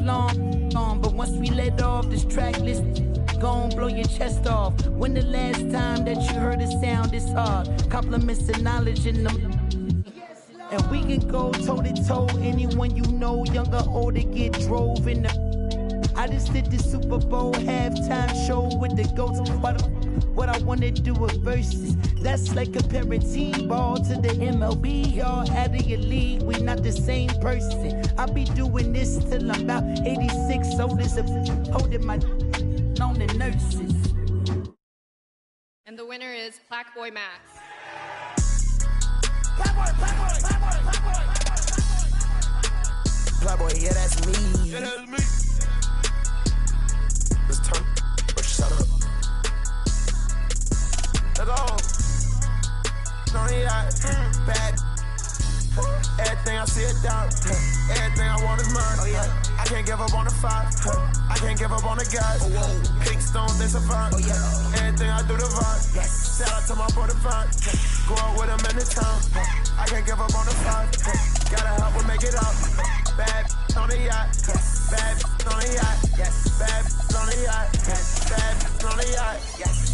long, but once we let off this track list, gon' blow your chest off. When the last time that you heard a sound this hard? Compliments and knowledge in them. And we can go toe to toe. Anyone you know, young or old, to get drove in the. I just did the Super Bowl halftime show with the GOATs. What I wanna do with verses, that's like comparing T-ball to the MLB. Y'all out of your league, we not the same person. I'll be doing this till I'm about 86, old as a holding my on the nurses. And the winner is Black Boy Max. Playboy, yeah, that's me. Yeah, that's me. Let's turn or shut up. Let's go. Bad. Everything I see it down. Everything I want is mine. Oh, yeah. I can't give up on the fight. I can't give up on the guys. Pink stones, they survive. Oh, yeah. Everything I do, divine. Yes. Shout out to my brother Vine. Go out with him in the town. I can't give up on the fight. Gotta help him make it out. Bad on the yacht. Yes. Bad on the yacht. Yes. Bad on the yacht. Yes. Bad on the yacht. Yes.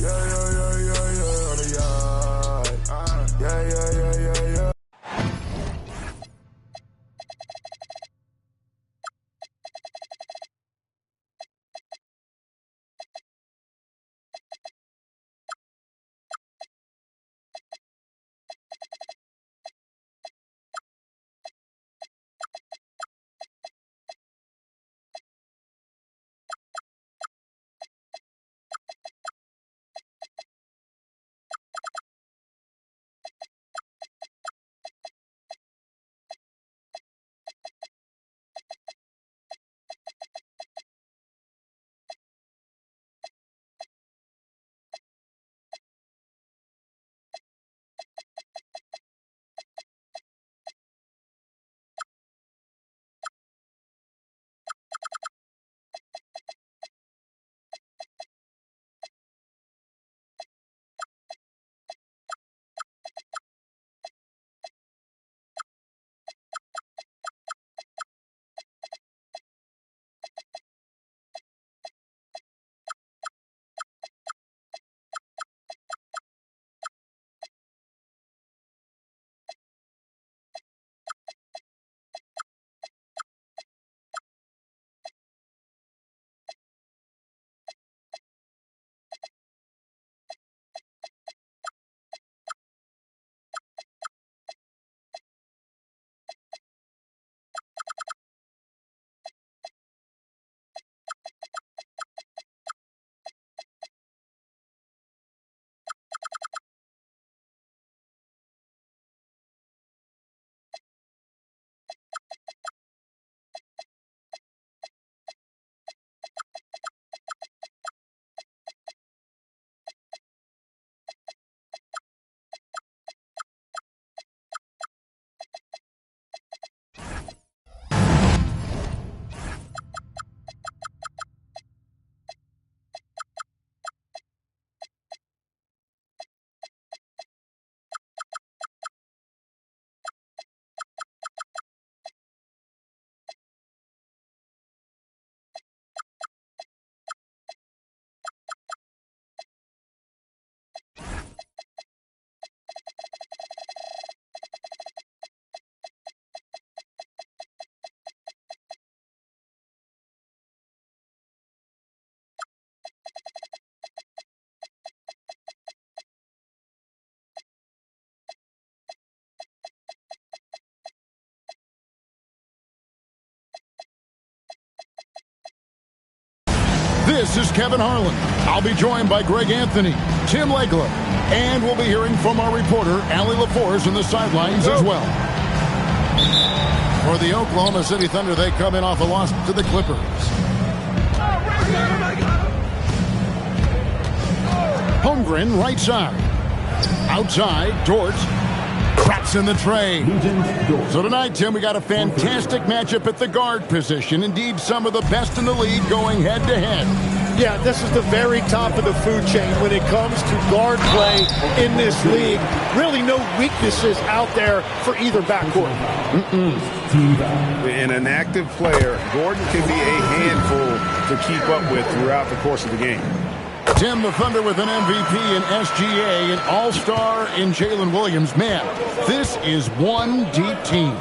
Yeah, on the yacht. Yeah. This is Kevin Harlan. I'll be joined by Greg Anthony, Tim Legler, and we'll be hearing from our reporter, Allie LaForce, in the sidelines as well. For the Oklahoma City Thunder, they come in off a loss to the Clippers. Holmgren, right side. Outside, Dort. Cracks in the tray. So tonight, Tim, we got a fantastic matchup at the guard position. Indeed, some of the best in the league going head-to-head. Yeah, this is the very top of the food chain when it comes to guard play in this league. Really no weaknesses out there for either backcourt. In an active player, Gordon can be a handful to keep up with throughout the course of the game. Tim, the Thunder with an MVP in SGA, an all-star in Jalen Williams. Man, this is one deep team.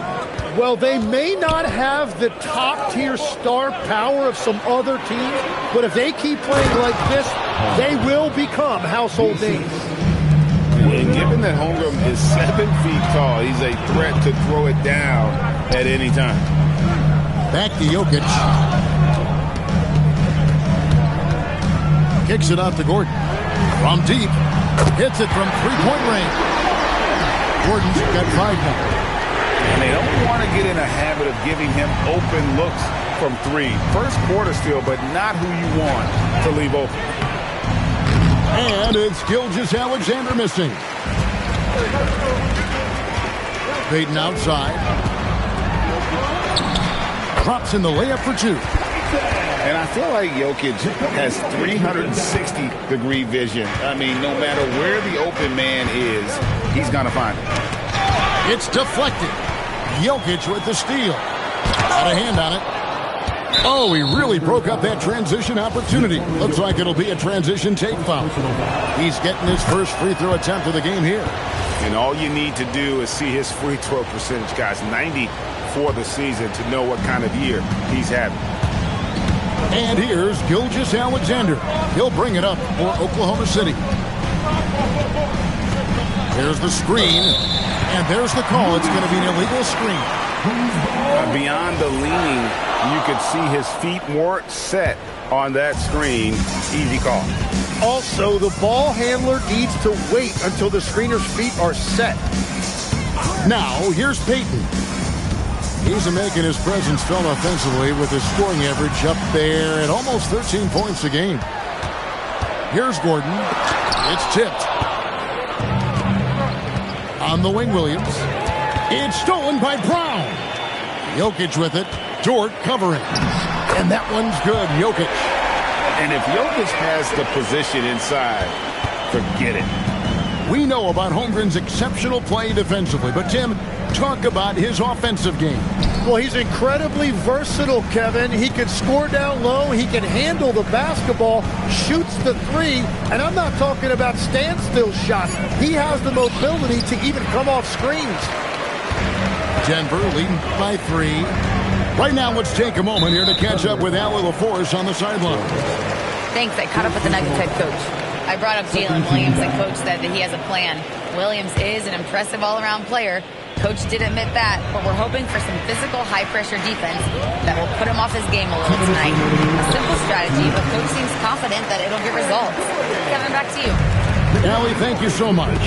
Well, they may not have the top-tier star power of some other teams, but if they keep playing like this, they will become household names. And given that Holmgren is 7 feet tall, he's a threat to throw it down at any time. Back to Jokic. Kicks it out to Gordon. From deep. Hits it from three-point range. Gordon's got 5 now. And they don't want to get in a habit of giving him open looks from 3. First quarter still, but not who you want to leave open. And it's Gilgeous-Alexander missing. Payton outside. Drops in the layup for 2. And I feel like Jokic has 360-degree vision. I mean, no matter where the open man is, he's going to find it. It's deflected. Jokic with the steal. Got a hand on it. Oh, he really broke up that transition opportunity. Looks like it'll be a transition take foul. He's getting his first free throw attempt of the game here. And all you need to do is see his free throw percentage, guys. 90 for the season to know what kind of year he's having. And here's Gilgeous-Alexander. He'll bring it up for Oklahoma City. There's the screen. And there's the call. It's going to be an illegal screen. Beyond the leaning, you could see his feet weren't set on that screen. Easy call. Also, the ball handler needs to wait until the screener's feet are set. Now, here's Payton. He's making his presence felt offensively with his scoring average up there at almost 13 points a game. Here's Gordon. It's tipped. On the wing, Williams. It's stolen by Brown. Jokic with it. Dort covering. And that one's good. Jokic. And if Jokic has the position inside, forget it. We know about Holmgren's exceptional play defensively, but Tim, talk about his offensive game. Well, he's incredibly versatile, Kevin. He can score down low. He can handle the basketball, shoots the 3, and I'm not talking about standstill shots. He has the mobility to even come off screens. Denver leading by 3. Right now, let's take a moment here to catch up with Allie LaForce on the sideline. Thanks. I caught up with the Nuggets head coach. I brought up Jalen Williams, and Coach said that he has a plan. Williams is an impressive all-around player. Coach did admit that, but we're hoping for some physical, high-pressure defense that will put him off his game a little tonight. A simple strategy, but Coach seems confident that it'll get results. Kevin, back to you. Allie, thank you so much.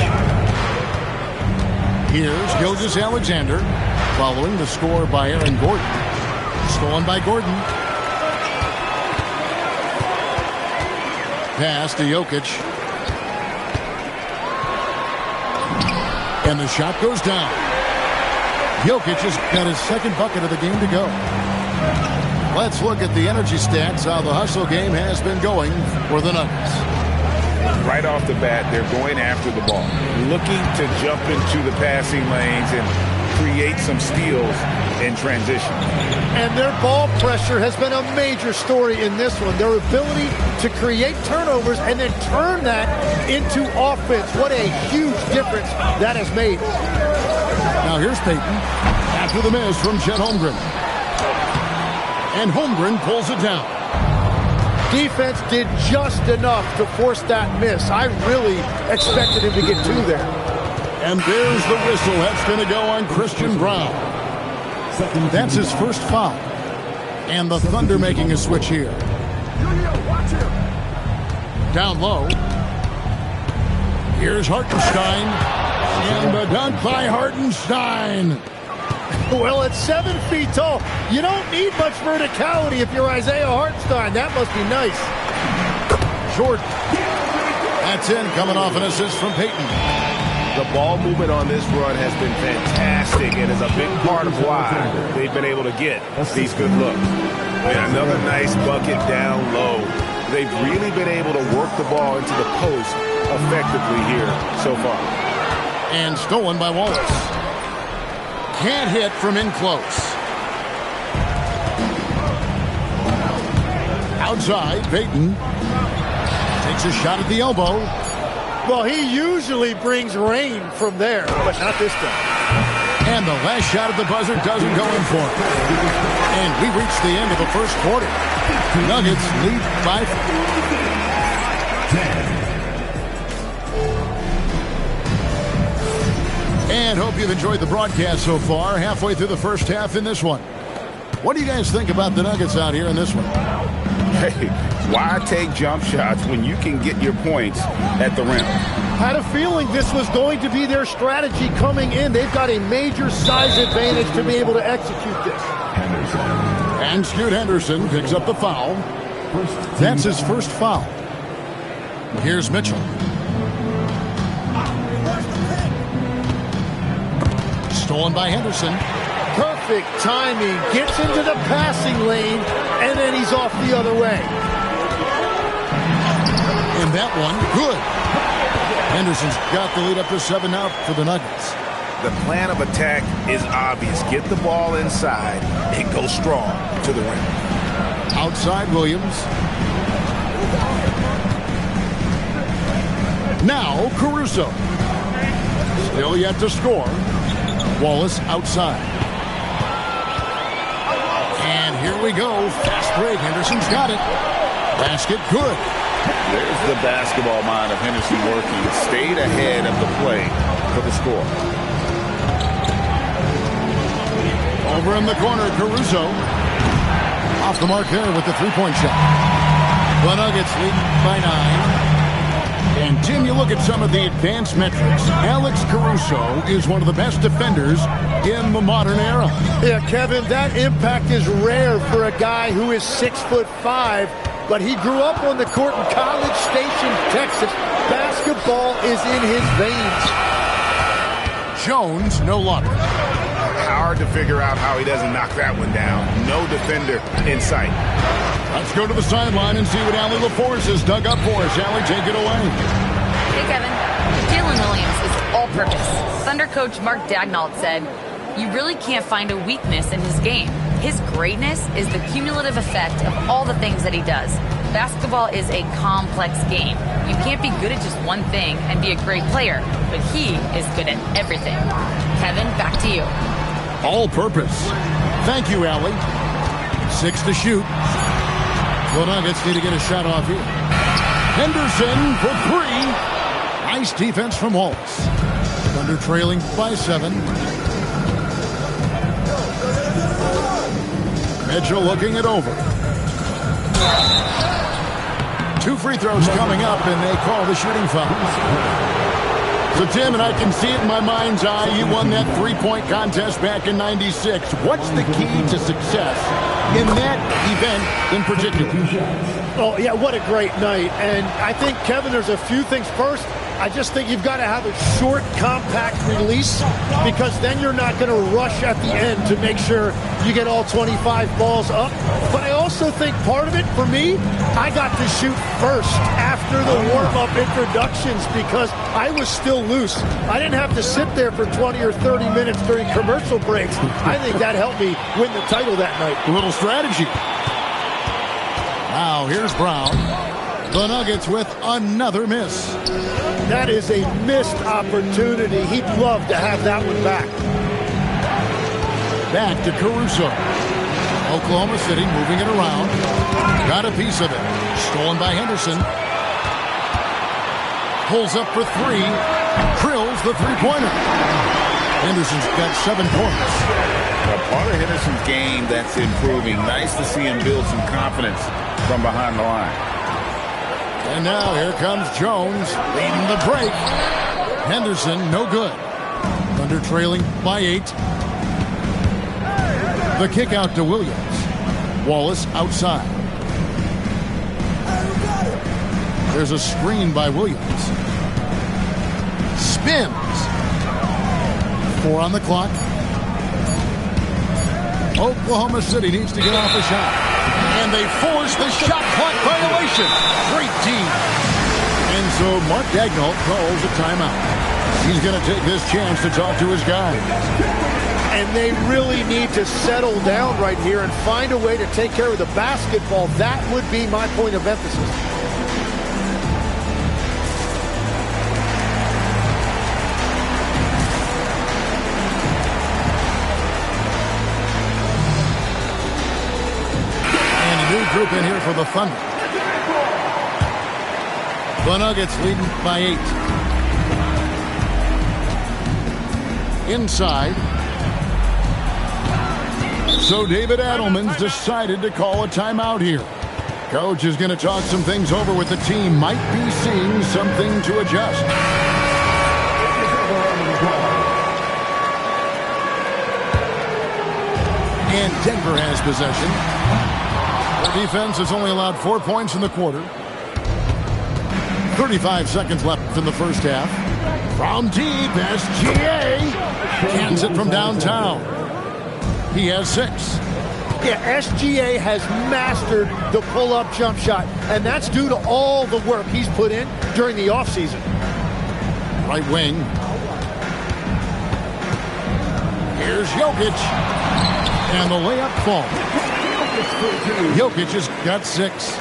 Here's Gilgeous-Alexander following the score by Aaron Gordon. Stolen by Gordon. Pass to Jokic. And the shot goes down. Jokic has got his second bucket of the game to go. Let's look at the energy stats, how the hustle game has been going for the Nuggets. Right off the bat, they're going after the ball, looking to jump into the passing lanes and create some steals in transition. And their ball pressure has been a major story in this one. Their ability to create turnovers and then turn that into offense. What a huge difference that has made. Now here's Payton after the miss from Chet Holmgren. And Holmgren pulls it down. Defense did just enough to force that miss. I really expected him to get 2 there. And there's the whistle. That's going to go on Christian Brown. That's his first foul. And the Thunder making a switch here. Down low. Here's Hartenstein. And the dunk by Hartenstein. Well, at 7 feet tall, you don't need much verticality if you're Isaiah Hartenstein. That must be nice. Jordan. That's in, coming off an assist from Payton. The ball movement on this run has been fantastic and is a big part of why they've been able to get these good looks. And another nice bucket down low. They've really been able to work the ball into the post effectively here so far. And stolen by Wallace. Can't hit from in close. Outside, Peyton takes a shot at the elbow. Well, he usually brings rain from there, but not this time. And the last shot at the buzzer doesn't go in for him. And we reach the end of the first quarter. Nuggets lead by 10. And hope you've enjoyed the broadcast so far. Halfway through the first half in this one. What do you guys think about the Nuggets out here in this one? Hey, why take jump shots when you can get your points at the rim? Had a feeling this was going to be their strategy coming in. They've got a major size advantage to be able to execute this. And Scoot Henderson picks up the foul. That's his first foul. Here's Mitchell. Stolen by Henderson. Perfect timing. Gets into the passing lane, and then he's off the other way. And that one, good. Henderson's got the lead up to 7 now for the Nuggets. The plan of attack is obvious. Get the ball inside and go strong to the rim. Outside Williams. Now Caruso. Still yet to score. Wallace outside. And here we go. Fast break. Henderson's got it. Basket good. There's the basketball mind of Henderson working. Stayed ahead of the play for the score. Over in the corner, Caruso. Off the mark there with the three-point shot. The Nuggets lead by 9. And, Tim, you look at some of the advanced metrics. Alex Caruso is one of the best defenders in the modern era. Yeah, Kevin, that impact is rare for a guy who is 6'5", but he grew up on the court in College Station, Texas. Basketball is in his veins. Jones, no luck. Hard to figure out how he doesn't knock that one down. No defender in sight. Let's go to the sideline and see what Allie LaForce has dug up for us. Allie, take it away. Hey, Kevin. Jalen Williams is all-purpose. Thunder coach Mark Daignault said, "You really can't find a weakness in his game. His greatness is the cumulative effect of all the things that he does. Basketball is a complex game. You can't be good at just one thing and be a great player, but he is good at everything." Kevin, back to you. All-purpose. Thank you, Allie. 6 to shoot. The Nuggets need to get a shot off here. Henderson for 3. Nice defense from Wallace. Thunder trailing by 7. Mitchell looking it over. 2 free throws coming up, and they call the shooting foul. So, Tim, and I can see it in my mind's eye, you won that three-point contest back in '96. What's the key to success in that event in particular? Oh, yeah, what a great night. And I think, Kevin, there's a few things. First, I just think you've got to have a short, compact release, because then you're not going to rush at the end to make sure you get all 25 balls up. But I also think part of it, for me, I got to shoot first after the warm-up introductions because I was still loose. I didn't have to sit there for 20 or 30 minutes during commercial breaks. I think that helped me win the title that night. A little strategy. Now, here's Brown. The Nuggets with another miss. That is a missed opportunity. He'd love to have that one back. Back to Caruso. Oklahoma City moving it around. Got a piece of it. Stolen by Henderson. Pulls up for 3. Drills the three-pointer. Henderson's got 7 points. A part of Henderson's game that's improving. Nice to see him build some confidence from behind the line. And now here comes Jones leading the break. Henderson, no good. Thunder trailing by 8. The kick out to Williams. Wallace outside. There's a screen by Williams. Spins. 4 on the clock. Oklahoma City needs to get off a shot. And they force the shot clock violation. Great D. And so Mark Daigneault calls a timeout. He's going to take this chance to talk to his guys. And they really need to settle down right here and find a way to take care of the basketball. That would be my point of emphasis. New group in here for the Thunder. The Nuggets leading by 8. Inside. So David Adelman's decided to call a timeout here. Coach is going to talk some things over with the team. Might be seeing something to adjust. And Denver has possession. The defense has only allowed 4 points in the quarter. 35 seconds left in the first half. From deep, SGA cans it from downtown. He has 6. Yeah, SGA has mastered the pull-up jump shot, and that's due to all the work he's put in during the offseason. Right wing. Here's Jokic. And the layup falls. Jokic has got 6.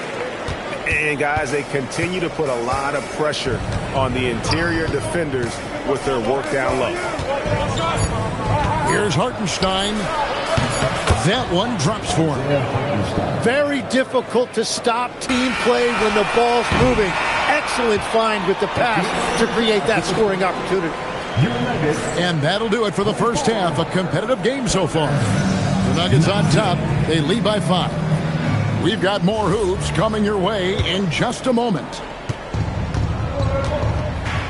And, guys, they continue to put a lot of pressure on the interior defenders with their work down low. Here's Hartenstein. That one drops for him. Very difficult to stop team play when the ball's moving. Excellent find with the pass to create that scoring opportunity. And that'll do it for the first half. A competitive game so far. The Nuggets on top. They lead by 5. We've got more hoops coming your way in just a moment.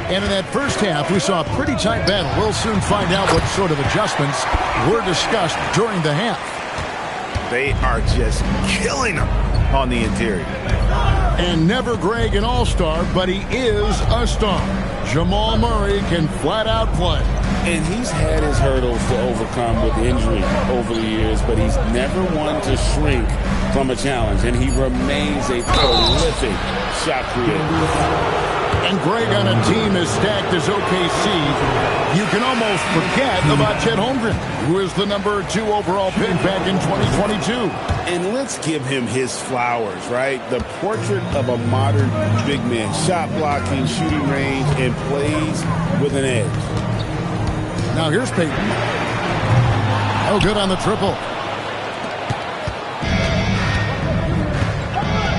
And in that first half, we saw a pretty tight battle. We'll soon find out what sort of adjustments were discussed during the half. They are just killing them on the interior. And never Greg an all-star, but he is a star. Jamal Murray can flat out play. And he's had his hurdles to overcome with injury over the years, but he's never one to shrink from a challenge, and he remains a prolific shot creator. And Greg, on a team as stacked as OKC, you can almost forget about Chet Holmgren, who is the number 2 overall pick back in 2022. And let's give him his flowers, right? The portrait of a modern big man. Shot blocking, shooting range, and plays with an edge. Now here's Peyton. Oh, good on the triple.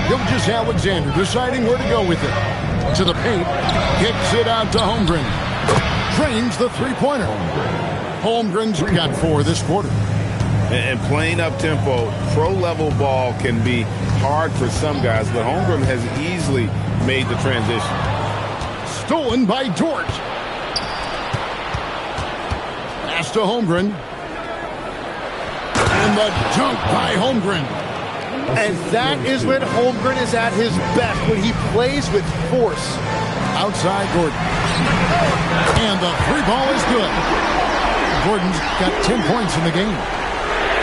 Gilgeous-Alexander deciding where to go with it. To the paint. Kicks it out to Holmgren. Drains the three-pointer. Holmgren's got 4 this quarter. And playing up-tempo, pro-level ball can be hard for some guys, but Holmgren has easily made the transition. Stolen by Dort. Pass to Holmgren. And the dunk by Holmgren. And that is when Holmgren is at his best, when he plays with force. Outside Gordon. And the 3 ball is good. Gordon's got 10 points in the game.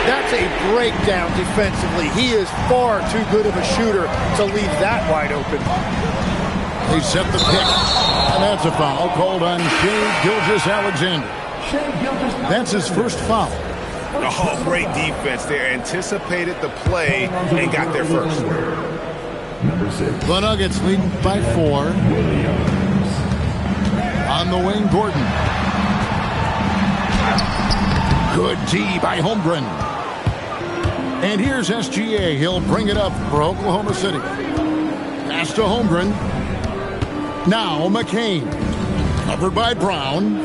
That's a breakdown defensively. He is far too good of a shooter to leave that wide open. They set the pick. And that's a foul called on Shai Gilgeous-Alexander. That's his first foul. Oh, great defense there. Anticipated the play and got there first. The Nuggets leading by 4. On the wing, Gordon. Good D by Holmgren. And here's SGA. He'll bring it up for Oklahoma City. Pass to Holmgren. Now McCain. Covered by Brown.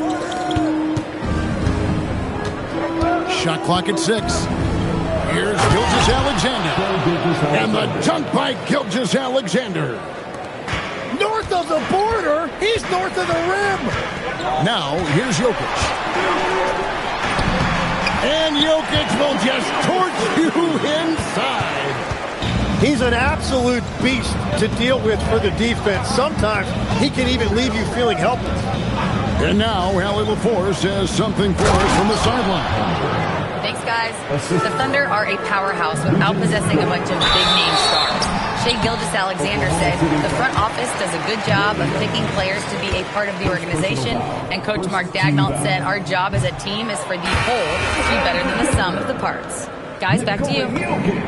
Shot clock at 6. Here's Gilgeous-Alexander. And the dunk by Gilgeous-Alexander. North of the border, he's north of the rim. Now, here's Jokic. And Jokic will just torch you inside. He's an absolute beast to deal with for the defense. Sometimes he can even leave you feeling helpless. And now, Allie LaForce has something for us from the sideline. Big offense, guys, the Thunder are a powerhouse without possessing a bunch of big-name stars. Shai Gilgeous-Alexander said the front office does a good job of picking players to be a part of the organization, and Coach Mark Daigneault said our job as a team is for the whole to be better than the sum of the parts. Guys, back to you.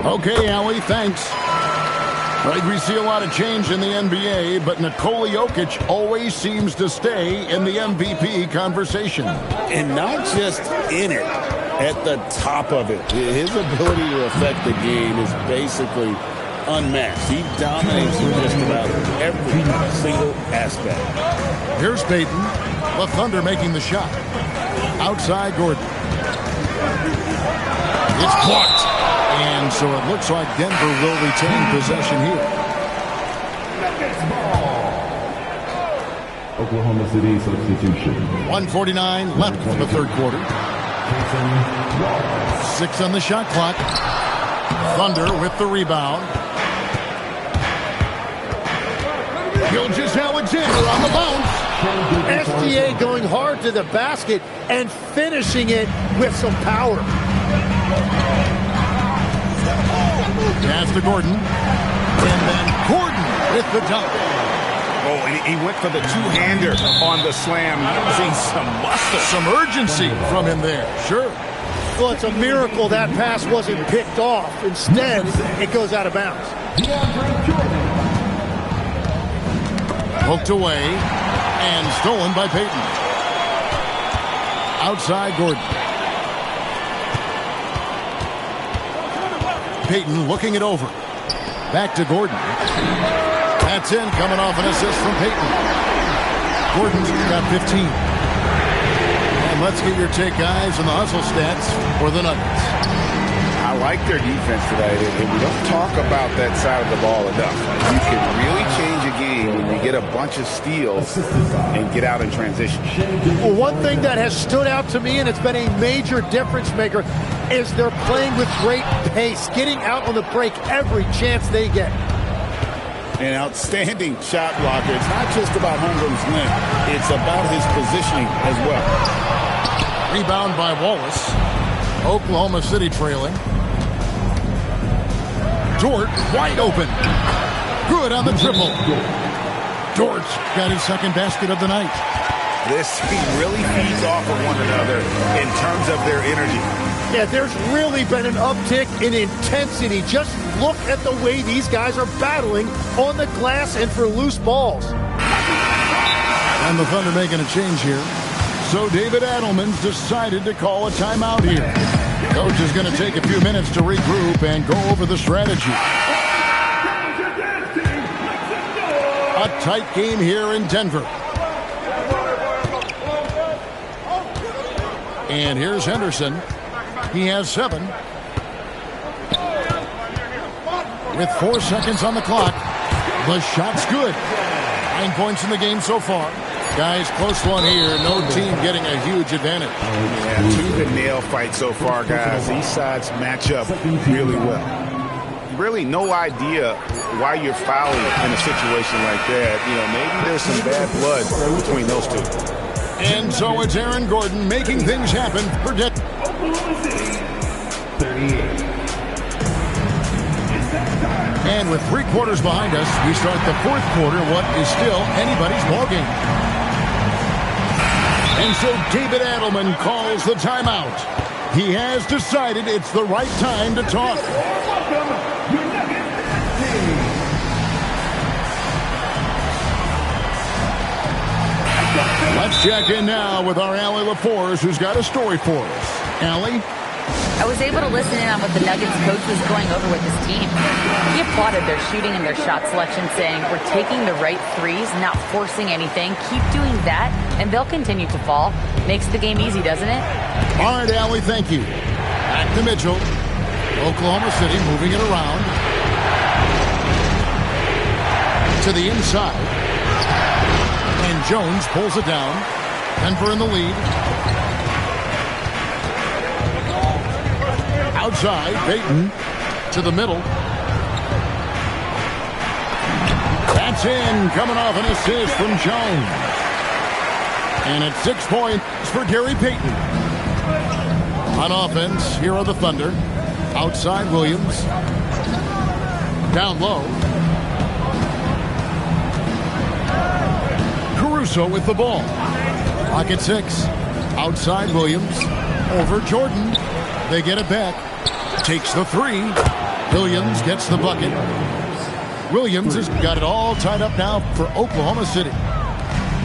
Okay, Allie, thanks. Right, we see a lot of change in the NBA, but Nikola Jokic always seems to stay in the MVP conversation. And not just in it, at the top of it. His ability to affect the game is basically unmatched. He dominates in just about every single aspect. Here's Payton. The Thunder making the shot. Outside Gordon. It's blocked. And so it looks like Denver will retain possession here. Oklahoma City substitution. 1:49 left in the third quarter. 6 on the shot clock. Thunder with the rebound. Gilgeous-Alexander on the bounce. SGA going hard to the basket and finishing it with some power. Pass to Gordon. And then Gordon with the dunk. Oh, and he went for the two-hander on the slam, using some muscle. Some urgency from him there. Sure. Well, it's a miracle that pass wasn't picked off. Instead, it goes out of bounds. Hooked away and stolen by Payton. Outside Gordon. Payton looking it over. Back to Gordon. That's in, coming off an assist from Payton. Gordon's got 15. And let's get your take, guys, on the hustle stats for the Nuggets. I like their defense today. We don't talk about that side of the ball enough. You can really change a game when you get a bunch of steals and get out in transition. Well, one thing that has stood out to me, and it's been a major difference maker, is they're playing with great pace, getting out on the break every chance they get. An outstanding shot blocker. It's not just about Holmgren's length. It's about his positioning as well. Rebound by Wallace. Oklahoma City trailing. Dort wide open. Good on the triple. Dort got his second basket of the night. This team really feeds off of one another in terms of their energy. Yeah, there's really been an uptick in intensity. Just look at the way these guys are battling on the glass and for loose balls. And the Thunder making a change here. So David Adelman's decided to call a timeout here. Coach is going to take a few minutes to regroup and go over the strategy. A tight game here in Denver. And here's Henderson. He has 7. With 4 seconds on the clock. The shot's good. 9 points in the game so far. Guys, close one here. No team getting a huge advantage. Yeah, tooth-and-nail fight so far, guys. These sides match up really well. Really no idea why you're fouling in a situation like that. You know, maybe there's some bad blood between those two. And so it's Aaron Gordon making things happen for Denver. 38. And with 3 quarters behind us, we start the 4th quarter, what is still anybody's ballgame. And so David Adelman calls the timeout. He has decided it's the right time to talk. Let's check in now with our Allie LaForce, who's got a story for us. Allie? I was able to listen in on what the Nuggets coach was going over with his team. He applauded their shooting and their shot selection, saying, "We're taking the right threes, not forcing anything. Keep doing that, and they'll continue to fall." Makes the game easy, doesn't it? All right, Allie, thank you. Back to Mitchell. Oklahoma City moving it around. To the inside. And Jones pulls it down. Denver in the lead. Outside, Payton to the middle. That's in, coming off an assist from Jones. And it's 6 points for Gary Payton. On offense, here are the Thunder. Outside, Williams. Down low. Caruso with the ball. Pocket 6. Outside, Williams. Over Jordan. They get it back. Takes the 3. Williams gets the bucket. Williams has got it all tied up now for Oklahoma City.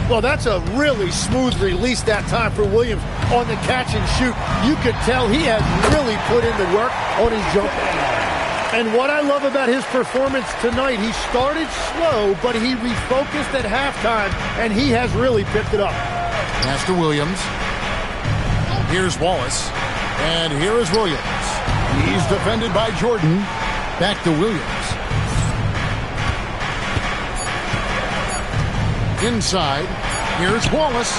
Well, that's a really smooth release that time for Williams on the catch and shoot. You could tell he has really put in the work on his jumper. And what I love about his performance tonight, he started slow, but he refocused at halftime, and he has really picked it up. Pass to Williams. Here's Wallace. And here is Williams. He's defended by Jordan. Back to Williams. Inside, here's Wallace,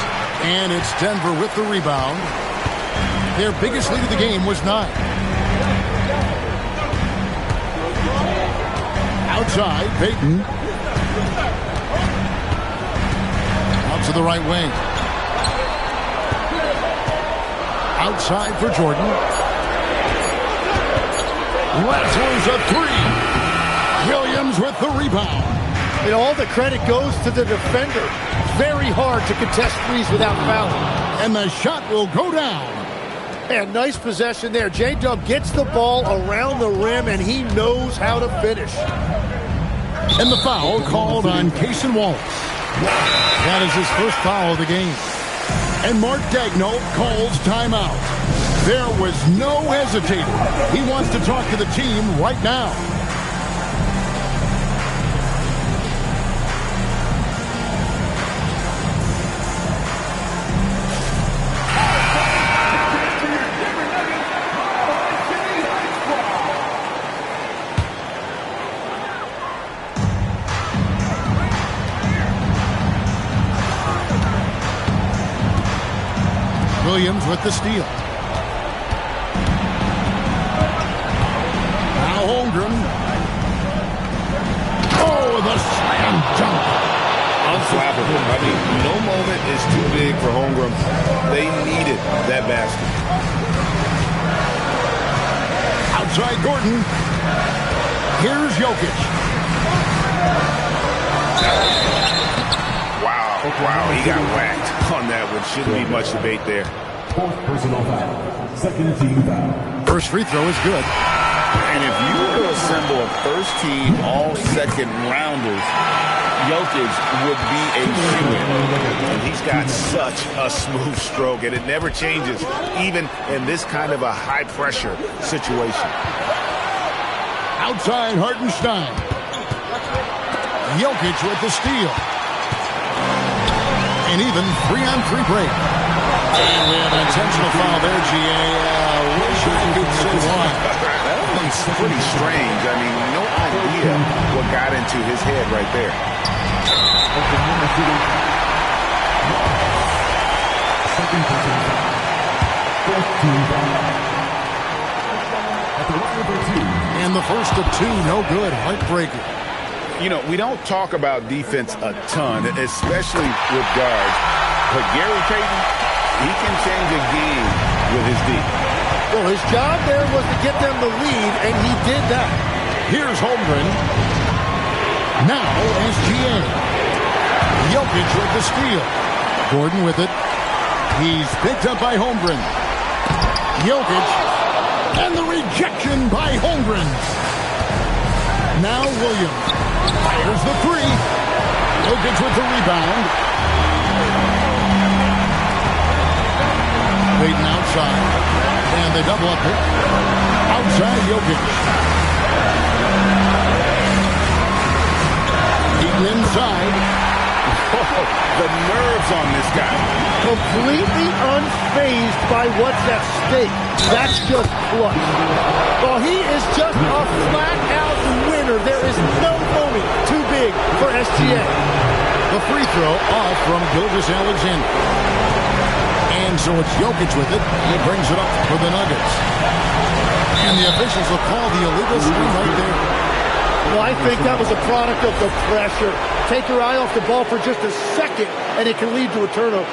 and it's Denver with the rebound. Their biggest lead of the game was 9. Outside, Payton. Out to the right wing. Outside for Jordan. Lazo's a 3. Williams with the rebound. And all the credit goes to the defender. Very hard to contest threes without fouling. And the shot will go down. And nice possession there. J-Dub gets the ball around the rim, and he knows how to finish. And the foul called on Cason Wallace. That is his first foul of the game. And Mark Daigneault calls timeout. There was no hesitating. He wants to talk to the team right now. Williams with the steal. Now Holmgren. Oh, the slam dunk. Unflappable. I mean, no moment is too big for Holmgren. They needed that basket. Outside Gordon. Here's Jokic. Wow, he got whacked on that one. Shouldn't be much debate there. Fourth personal foul. Second team foul. First free throw is good. And if you were to assemble a first team all second rounders, Jokic would be a shoo-in. And he's got such a smooth stroke, and it never changes, even in this kind of a high-pressure situation. Outside Hartenstein. Jokic with the steal. And even 3-on-3 break. And we have an intentional foul there, GA. Wish I could say why. That one's pretty strange. I mean, no idea what got into his head right there. Second personal foul. Fourth team foul. At the line of 2. And the first of 2, no good. Heartbreaker. You know, we don't talk about defense a ton, especially with guards. But Gary Payton, he can change a game with his D. Well, his job there was to get them the lead, and he did that. Here's Holmgren. Now SGA. Jokic with the steal. Gordon with it. He's picked up by Holmgren. Jokic. And the rejection by Holmgren. Now Williams. Fires the 3. Jokic with the rebound. Payton outside. And they double up it. Outside Jokic. Heaton inside. Oh, the nerves on this guy. Completely unfazed by what's at stake. That's just clutch. Well, he is just a flat-out winner. There is no moment too big for SGA. The free throw off from Gilgeous-Alexander. And so it's Jokic with it. He brings it up for the Nuggets. And the officials will call the illegal screen right there. Well, I think that was a product of the pressure. Take your eye off the ball for just a second, and it can lead to a turnover.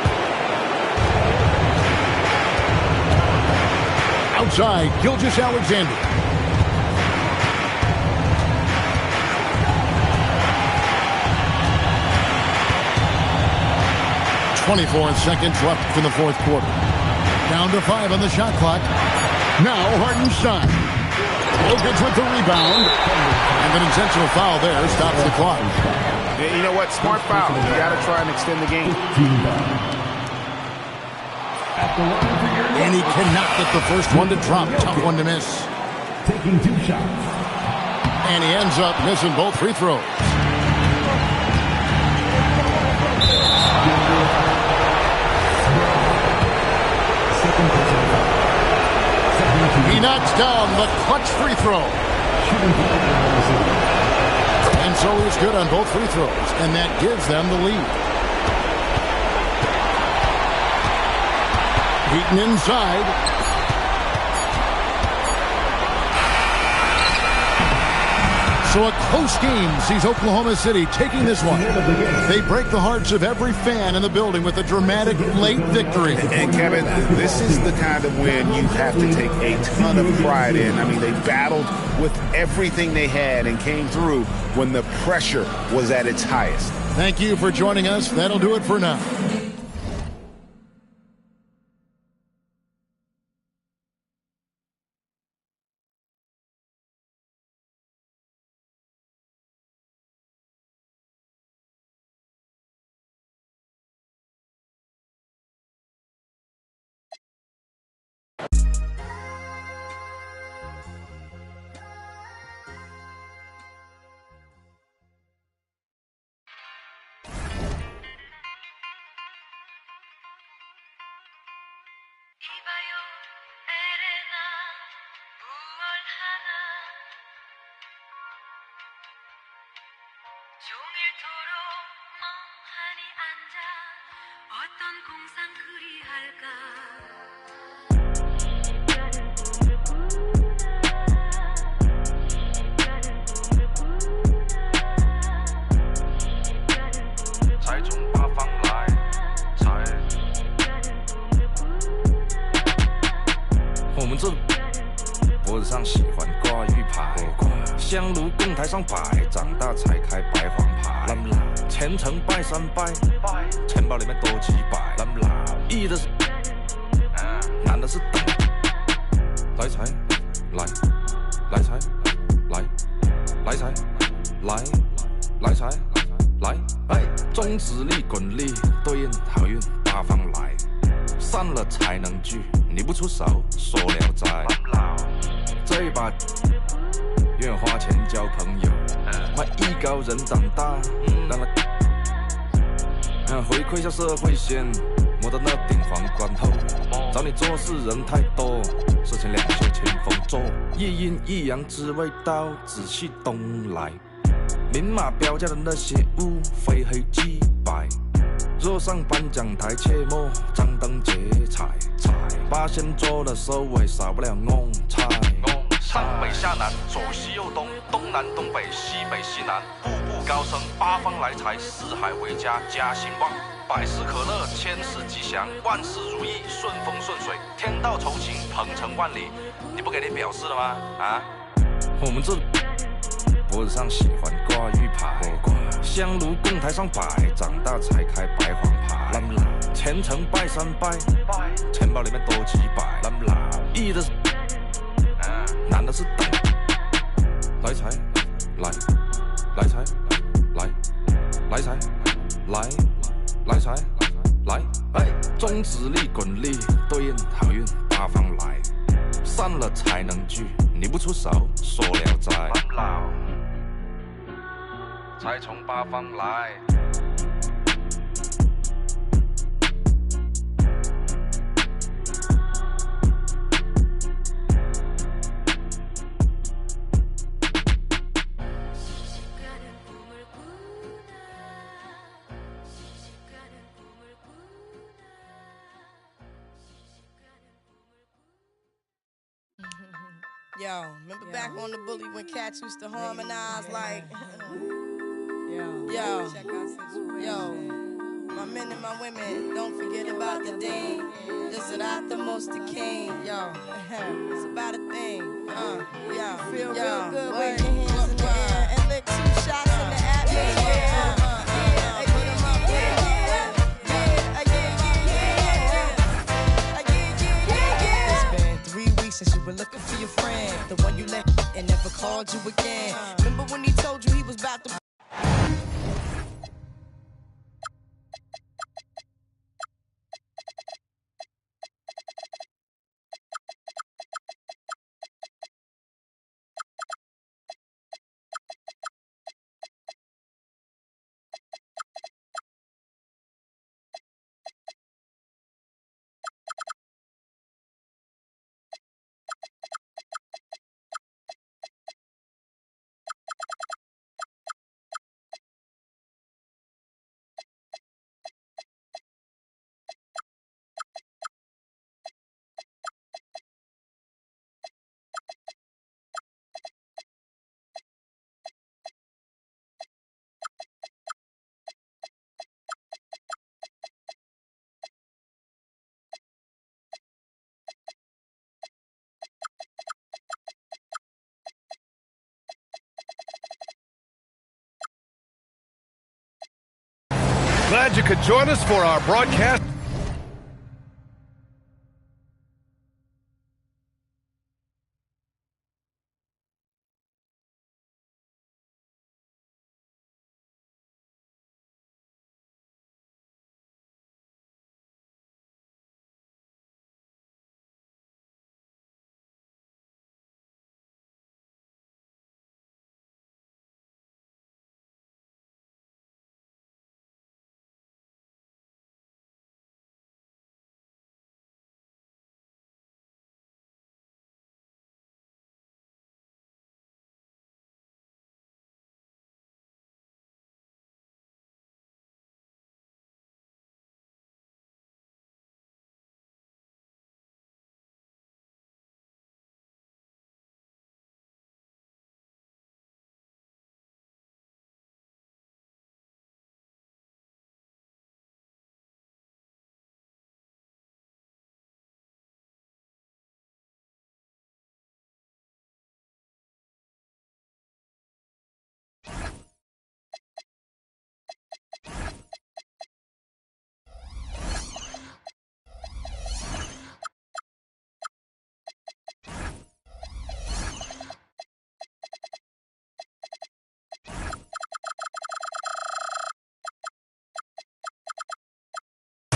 inside, Gilgeous-Alexander. .24 seconds left in the fourth quarter. Down to 5 on the shot clock. Now Hartenstein. Jokic with the rebound. And an intentional foul there stops the clock. Yeah, you know what? Smart foul. You got to try and extend the game. And he cannot get the first one to drop. Tough one to miss. Taking 2 shots. And he ends up missing both free throws. He knocks down the clutch free throw. And so he's good on both free throws, and that gives them the lead. Beaten inside. So a close game sees Oklahoma City taking this one. They break the hearts of every fan in the building with a dramatic late victory. And Kevin, this is the kind of win you have to take a ton of pride in. I mean, they battled with everything they had and came through when the pressure was at its highest. Thank you for joining us. That'll do it for now.香炉供台上摆，长大才开白黄牌。前程拜三拜，钱包里面多几百。易的是，难的是等。来财，来，来财，来，来财，来，来财，来。中指力、滚力对应好运八方来，散了才能聚，你不出手说了斋。这一把。愿花钱交朋友，卖艺高人长大，让他回馈下社会先，摸到那顶皇冠后，找你做事人太多，事情两袖清风做，一阴一阳之谓道，仔细东来，明码标价的那些物，非黑即白，若上颁奖台切莫张灯结彩，八仙桌的收尾少不了弄菜。上北下南，左西右东，东南东北，西北西南，步步高升，八方来财，四海为家，家兴旺，百事可乐，千事吉祥，万事如意，顺风顺水，天道酬勤，鹏程万里。你不给你表示了吗？啊？我们这脖子上喜欢挂玉牌，香炉供台上摆，长大才开白黄牌。前程拜三拜，钱包里面多几百。易的是。难的是等，来财，来，来财，来，来财，来，来财，来，中指力、滚力对应好运八方来，散了才能聚，你不出手说了斋，财从八方来。Yo, remember back on the bully when cats used to harmonize like, yo, My men and my women, don't forget about the dean. This is not the most the king, yo. It's about a thing, yo. Feel real good, wave your hands in the air and lick 2 shots in the atmosphere. It's been 3 weeks since you were looking for your friend, the one you left and never called you again. Remember when he told you he was about to... Glad you could join us for our broadcast.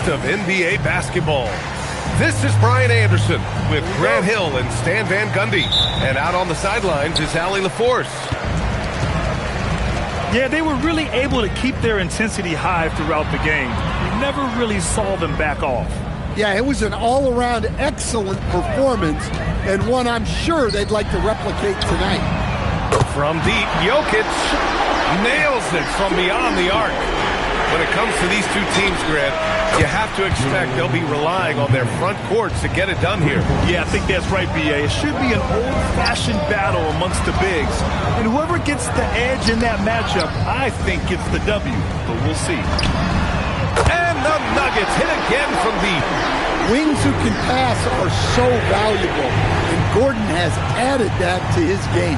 Of NBA basketball. This is Brian Anderson with Grant Hill and Stan Van Gundy. And out on the sidelines is Allie LaForce. Yeah, they were really able to keep their intensity high throughout the game. You never really saw them back off. Yeah, it was an all-around excellent performance, and one I'm sure they'd like to replicate tonight. From deep, Jokic nails it from beyond the arc. When it comes to these two teams, Grant, you have to expect they'll be relying on their front courts to get it done here. Yeah, I think that's right, B.A. It should be an old-fashioned battle amongst the bigs. And whoever gets the edge in that matchup, I think gets the W. But we'll see. And the Nuggets hit again from deep. Wings who can pass are so valuable, and Gordon has added that to his game.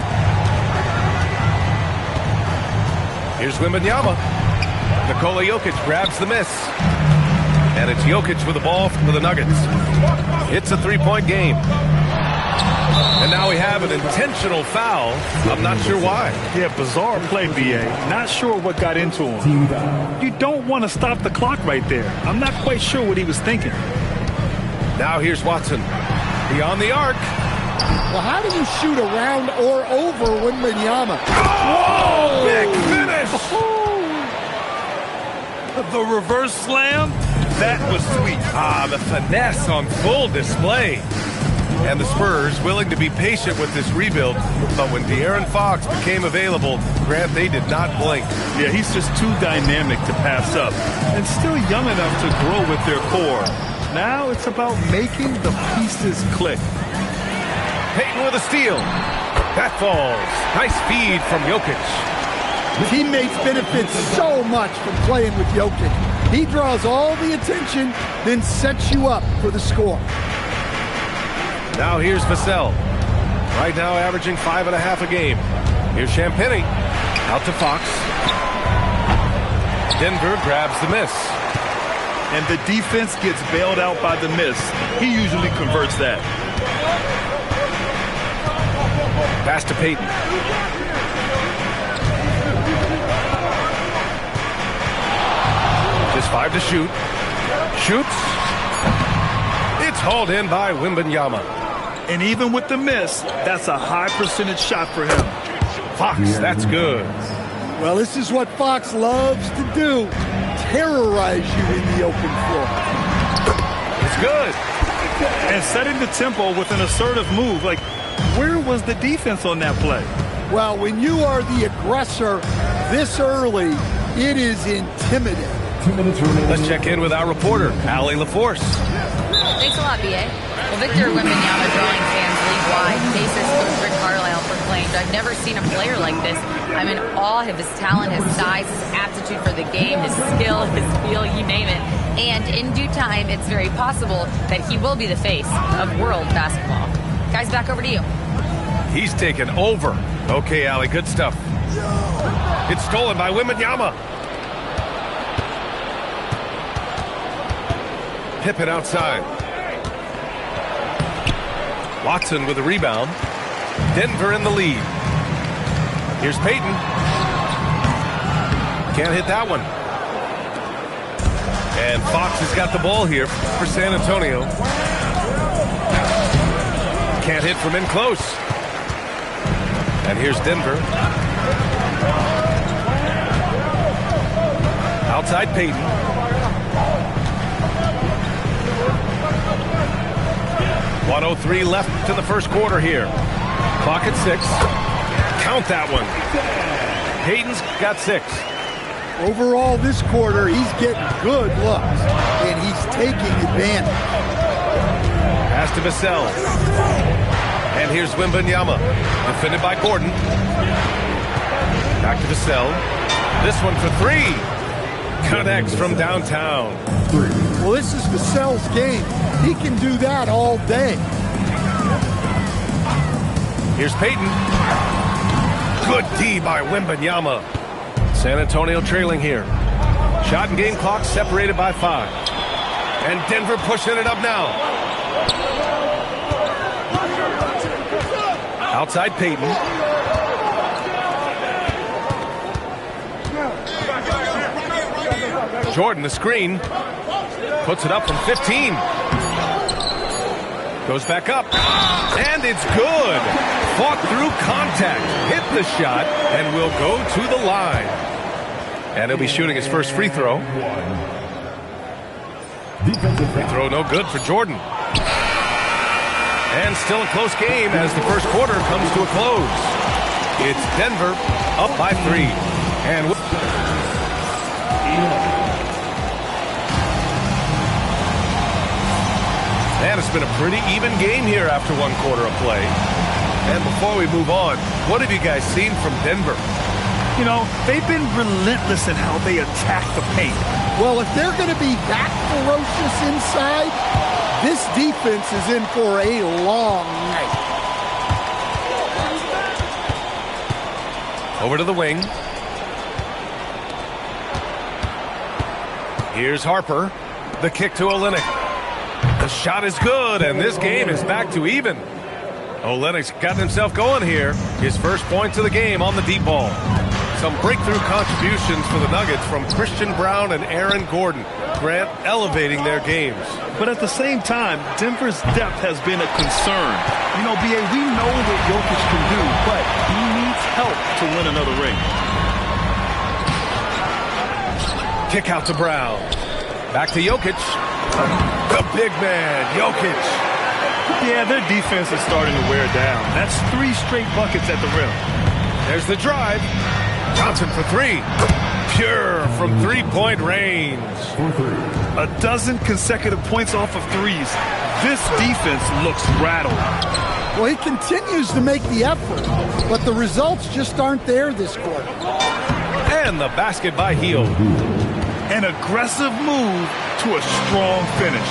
Here's Wembanyama. Nikola Jokic grabs the miss. And it's Jokic with the ball for the Nuggets. It's a three-point game. And now we have an intentional foul. I'm not sure why. Yeah, bizarre play, B.A. Not sure what got into him. You don't want to stop the clock right there. I'm not quite sure what he was thinking. Now here's Watson. Beyond the arc. Well, how do you shoot around or over Wembanyama? Oh, big finish! The reverse slam? That was sweet. The finesse on full display. And the Spurs willing to be patient with this rebuild, but when De'Aaron Fox became available, Grant, they did not blink. Yeah, he's just too dynamic to pass up, and still young enough to grow with their core. Now it's about making the pieces click. Payton with a steal. That falls. Nice feed from Jokic. Teammates benefit so much from playing with Jokic. He draws all the attention, then sets you up for the score. Now here's Vassell. Right now averaging 5.5 a game. Here's Champagny. Out to Fox. Denver grabs the miss. And the defense gets bailed out by the miss. He usually converts that. Pass to Payton. Just 5 to shoot. Shoots. It's hauled in by Wembanyama. And even with the miss, that's a high percentage shot for him. Fox, that's good. Well, this is what Fox loves to do. Terrorize you in the open floor. It's good. And setting the tempo with an assertive move. Like, where was the defense on that play? Well, when you are the aggressor this early, it is intimidating. 2 minutes remaining. Let's check in with our reporter, Allie LaForce. Thanks a lot, B.A. Well, Victor Wembanyama drawing fans league-wide. Pacers coach Rick Carlisle proclaimed, "I've never seen a player like this. I'm in awe of his talent, his size, his aptitude for the game, his skill, his feel, you name it. And in due time, it's very possible that he will be the face of world basketball." Guys, back over to you. He's taken over. Okay, Allie, good stuff. It's stolen by Wembanyama. Pippen outside. Watson with a rebound. Denver in the lead. Here's Payton. Can't hit that one. And Fox has got the ball here for San Antonio. Can't hit from in close. And here's Denver. Outside Payton. .103 left to the first quarter here. Clock at 6. Count that one. Payton's got 6. Overall this quarter, he's getting good looks, and he's taking advantage. Pass to Vassell. And here's Wembanyama. Defended by Gordon. Back to Vassell. This one for 3. Connects from downtown. Well, this is Vassell's game. He can do that all day. Here's Payton. Good D by Wembanyama. San Antonio trailing here. Shot and game clock separated by 5. And Denver pushing it up now. Outside Payton. Jordan the screen. Puts it up from 15. Goes back up. And it's good. Fought through contact. Hit the shot and will go to the line. And he'll be shooting his first free throw. Free throw no good for Jordan. And still a close game as the first quarter comes to a close. It's Denver up by 3. And it's been a pretty even game here after 1 quarter of play. And before we move on, what have you guys seen from Denver? You know, they've been relentless in how they attack the paint. Well, if they're going to be that ferocious inside, this defense is in for a long night. Over to the wing. Here's Harper. The kick to Olynyk. The shot is good, and this game is back to even. Olynyk's got himself going here. His first points of the game on the deep ball. Some breakthrough contributions for the Nuggets from Christian Brown and Aaron Gordon. Grant elevating their games. But at the same time, Denver's depth has been a concern. You know, B.A., we know what Jokic can do, but he needs help to win another ring. Kick out to Brown. Back to Jokic. The big man, Jokic. Yeah, their defense is starting to wear down. That's 3 straight buckets at the rim. There's the drive. Johnson for 3. Pure from 3-point range. 12 consecutive points off of threes. This defense looks rattled. Well, he continues to make the effort, but the results just aren't there this quarter. And the basket by Hield. An aggressive move to a strong finish.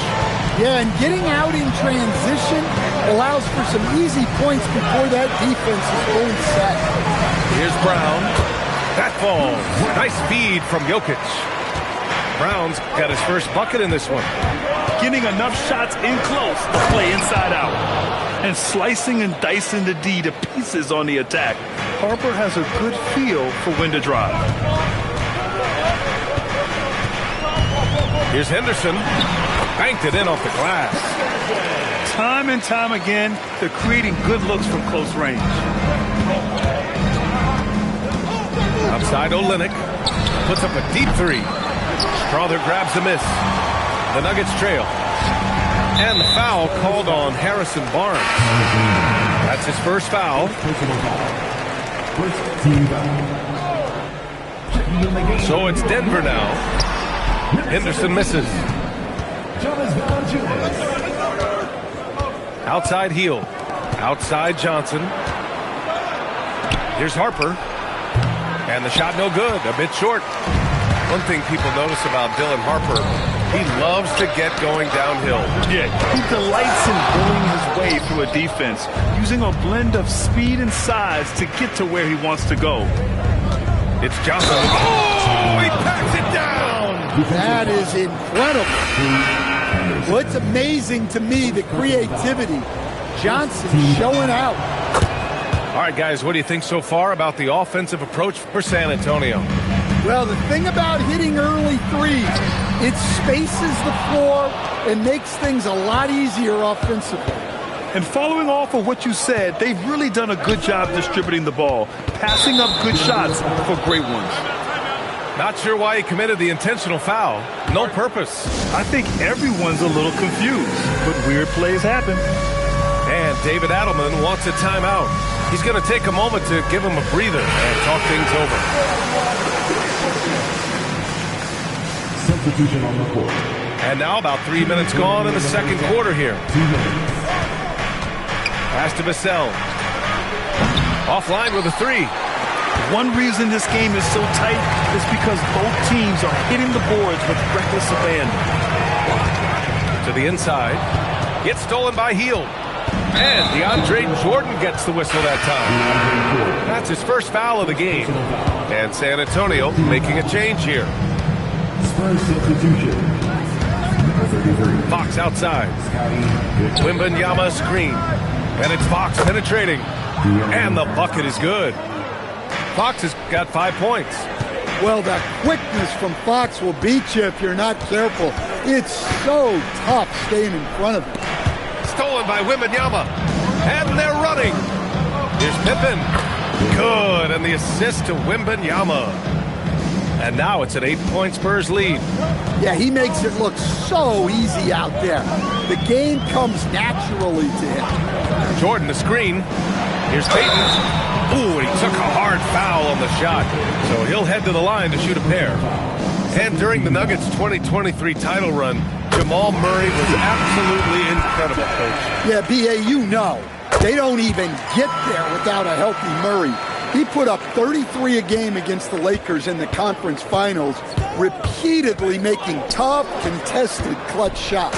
Yeah, and getting out in transition allows for some easy points before that defense is fully set. Here's Brown. That falls. Nice feed from Jokic. Brown's got his first bucket in this one. Getting enough shots in close to play inside out. And slicing and dicing the D to pieces on the attack. Harper has a good feel for when to drive. Here's Henderson. Banked it in off the glass. Time and time again, they're creating good looks from close range. Outside Olynyk. Puts up a deep three. Strother grabs the miss. The Nuggets trail. And the foul called on Harrison Barnes. That's his first foul. So it's Denver now. Henderson misses. Outside Heel. Outside Johnson. Here's Harper. And the shot no good. A bit short. One thing people notice about Dylan Harper, he loves to get going downhill. Yeah, he delights in bullying his way through a defense, using a blend of speed and size to get to where he wants to go. It's Johnson. Oh, he packs it down. That is incredible. Well, it's amazing to me, the creativity. Johnson showing out. All right, guys, what do you think so far about the offensive approach for San Antonio? Well, the thing about hitting early threes, it spaces the floor and makes things a lot easier offensively. And following off of what you said, they've really done a good job distributing the ball, passing up good shots for great ones. Not sure why he committed the intentional foul. No purpose. I think everyone's a little confused, but weird plays happen. And David Adelman wants a timeout. He's going to take a moment to give him a breather and talk things over. Substitution on the court. And now about 3 minutes gone in the second quarter here. Pass to Vassell. Offline with a three. One reason this game is so tight is because both teams are hitting the boards with reckless abandon. To the inside. Gets stolen by Heel. And DeAndre Jordan gets the whistle that time. That's his first foul of the game. And San Antonio making a change here. Spurs substitution. Fox outside. Wembanyama screen. And it's Fox penetrating. And the bucket is good. Fox has got 5 points. Well, the quickness from Fox will beat you if you're not careful. It's so tough staying in front of him. Stolen by Wembanyama. And they're running. Here's Pippen. Good. And the assist to Wembanyama. And now it's an 8-point Spurs lead. Yeah, he makes it look so easy out there. The game comes naturally to him. Jordan the screen. Here's Payton. Ooh, he took a hard foul on the shot. So he'll head to the line to shoot a pair. And during the Nuggets' 2023 title run, Jamal Murray was absolutely incredible, Coach. Yeah, B.A., you know, they don't even get there without a healthy Murray. He put up 33 a game against the Lakers in the conference finals, repeatedly making tough, contested, clutch shots.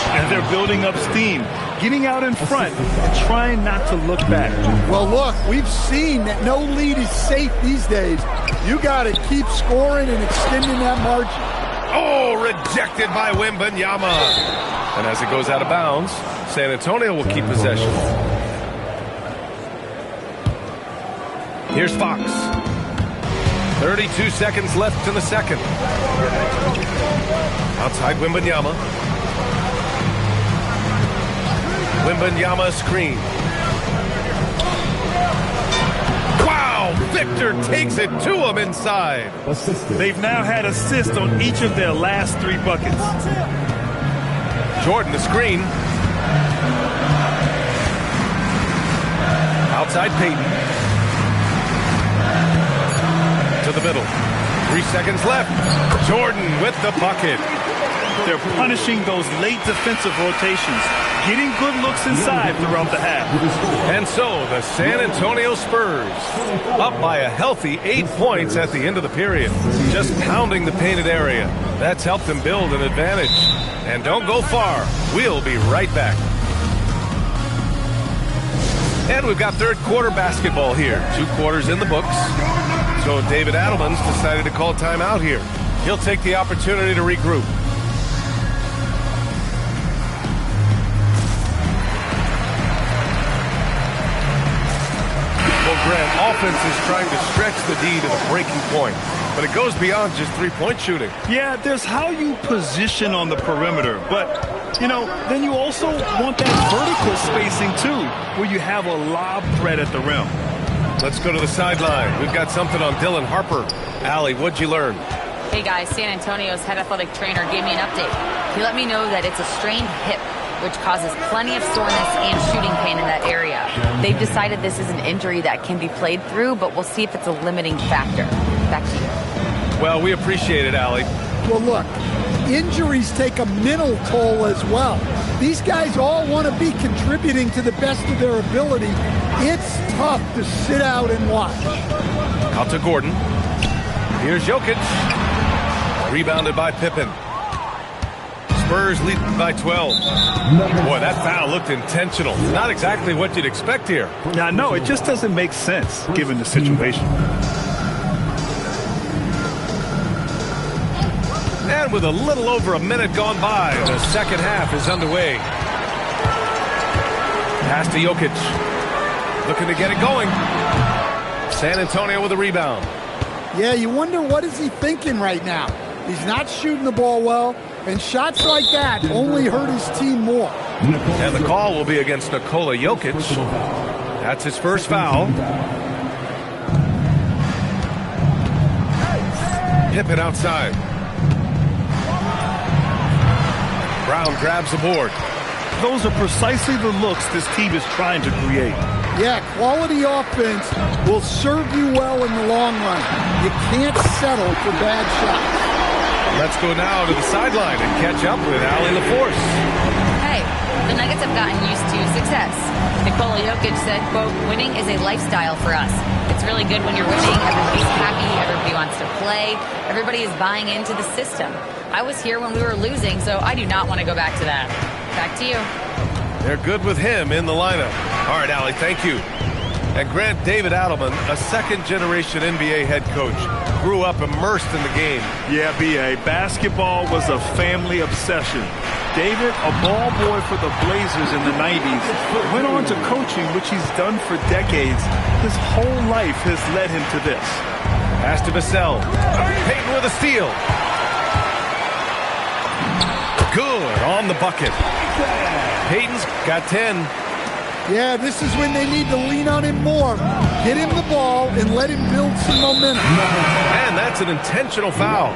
And they're building up steam, getting out in front and trying not to look back. Well, look, we've seen that no lead is safe these days. You got to keep scoring and extending that margin. Oh, rejected by Wembanyama. And as it goes out of bounds, San Antonio will keep possession. Here's Fox. 32 seconds left in the second. Outside Wembanyama. Wembanyama screen. Wow! Victor takes it to him inside. They've now had assists on each of their last 3 buckets. Jordan the screen. Outside Payton. To the middle. 3 seconds left. Jordan with the bucket. They're punishing those late defensive rotations, getting good looks inside throughout the half. And so the San Antonio Spurs up by a healthy 8 points at the end of the period. Just pounding the painted area. That's helped them build an advantage. And don't go far. We'll be right back. And we've got third quarter basketball here. 2 quarters in the books. So David Adelman's decided to call timeout here. He'll take the opportunity to regroup. Well, Grant, offense is trying to stretch the D to the breaking point. But it goes beyond just three-point shooting. Yeah, there's how you position on the perimeter. But, you know, then you also want that vertical spacing, too, where you have a lob threat at the rim. Let's go to the sideline. We've got something on Dylan Harper. Allie, what'd you learn? Hey, guys, San Antonio's head athletic trainer gave me an update. He let me know that it's a strained hip, which causes plenty of soreness and shooting pain in that area. They've decided this is an injury that can be played through, but we'll see if it's a limiting factor. Back to you. Well, we appreciate it, Allie. Well, look, injuries take a mental toll as well. These guys all want to be contributing to the best of their ability. It's tough to sit out and watch. Out to Gordon. Here's Jokic. Rebounded by Pippen. Spurs lead by 12. Boy, that foul looked intentional. Not exactly what you'd expect here. Now, no, it just doesn't make sense given the situation. And with a little over a minute gone by, the second half is underway. Pass to Jokic. Looking to get it going. San Antonio with a rebound. Yeah, you wonder what is he thinking right now. He's not shooting the ball well, and shots like that only hurt his team more. And the call will be against Nikola Jokic. That's his first foul. Pippen outside. Brown grabs the board. Those are precisely the looks this team is trying to create. Yeah, quality offense will serve you well in the long run. You can't settle for bad shots. Let's go now to the sideline and catch up with Allie LaForce. Hey, the Nuggets have gotten used to success. Nikola Jokic said, quote, winning is a lifestyle for us. It's really good when you're winning. Everybody's happy. Everybody wants to play. Everybody is buying into the system. I was here when we were losing, so I do not want to go back to that. Back to you. They're good with him in the lineup. All right, Allie, thank you. And Grant, David Adelman, a second-generation NBA head coach, grew up immersed in the game. Yeah, B.A., basketball was a family obsession. David, a ball boy for the Blazers in the 90s, went on to coaching, which he's done for decades. His whole life has led him to this. Pass to Vassell. Payton with a steal. Good on the bucket. Payton's got 10. Yeah, this is when they need to lean on him more. Get him the ball and let him build some momentum. And that's an intentional foul.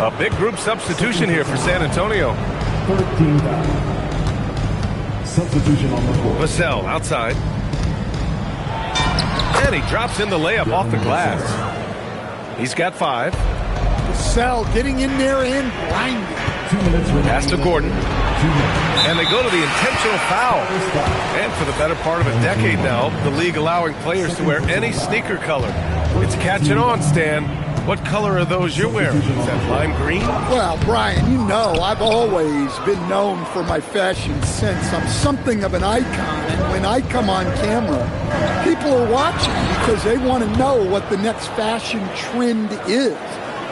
A big group substitution here for San Antonio. 13 foul. Substitution on the court. Vassell outside. And he drops in the layup off the glass. He's got 5. Vassell getting in there and blinding. 2 minutes remaining. Pass to Gordon. And they go to the intentional foul. And for the better part of a decade now, the league allowing players to wear any sneaker color. It's catching on, Stan. What color are those you're wearing? Is that lime green? Well, Brian, you know I've always been known for my fashion sense. I'm something of an icon, and when I come on camera, people are watching because they want to know what the next fashion trend is.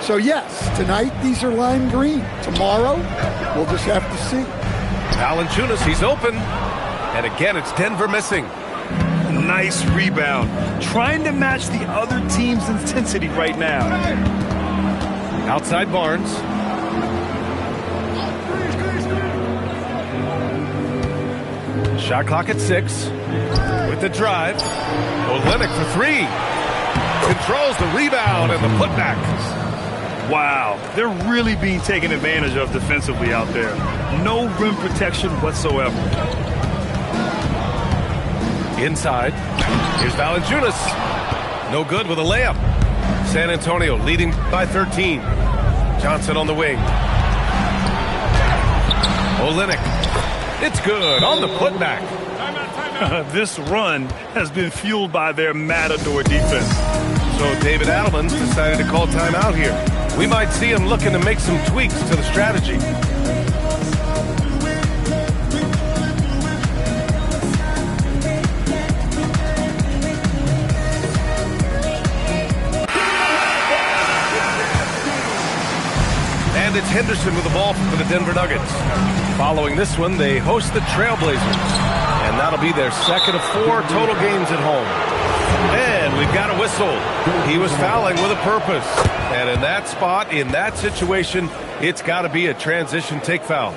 So yes, tonight these are lime green. Tomorrow, we'll just have to see. Valanciunas, he's open. And again, it's Denver missing. Nice rebound. Trying to match the other team's intensity right now. Outside Barnes. Shot clock at 6. With the drive. Olynyk for 3. Controls the rebound and the putback. Wow, they're really being taken advantage of defensively out there. No rim protection whatsoever. Inside. Here's Valanciunas. No good with a layup. San Antonio leading by 13. Johnson on the wing. Olynyk It's good on the putback. This run has been fueled by their Matador defense. So David Adelman's decided to call timeout here. We might see him looking to make some tweaks to the strategy. And it's Henderson with the ball for the Denver Nuggets. Following this one, they host the Trailblazers. And that'll be their second of 4 total games at home. And we've got a whistle. He was fouling with a purpose. And in that spot, in that situation, it's got to be a transition take foul.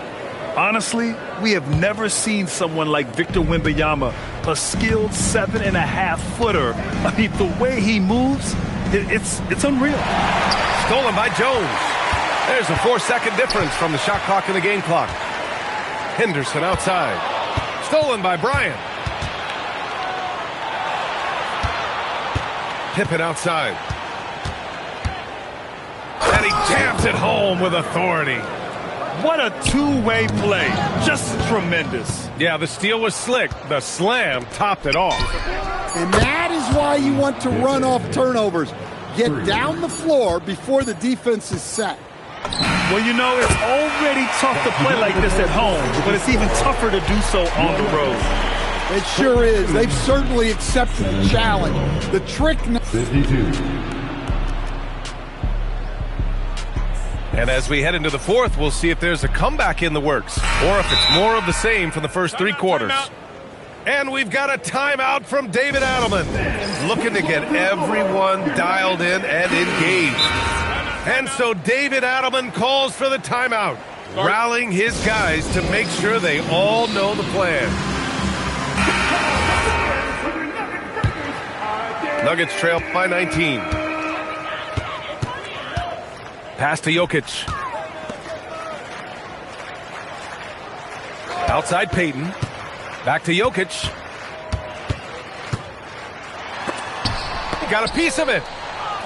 Honestly, we have never seen someone like Victor Wembanyama, a skilled 7.5-footer. I mean, the way he moves, it's unreal. Stolen by Jones. There's a 4-second difference from the shot clock and the game clock. Henderson outside. Stolen by Bryant. Pippen outside. And he jams it home with authority. What a two-way play. Just tremendous. Yeah, the steal was slick. The slam topped it off. And that is why you want to run off turnovers. Get down the floor before the defense is set. Well, you know, it's already tough to play like this at home, but it's even tougher to do so on the road. It sure is. They've certainly accepted the challenge. The trick now. 52. And as we head into the fourth, we'll see if there's a comeback in the works or if it's more of the same from the first 3 quarters. And we've got a timeout from David Adelman, looking to get everyone dialed in and engaged. And so David Adelman calls for the timeout, rallying his guys to make sure they all know the plan. Nuggets trail by 19. Pass to Jokic. Outside Peyton. Back to Jokic. He got a piece of it.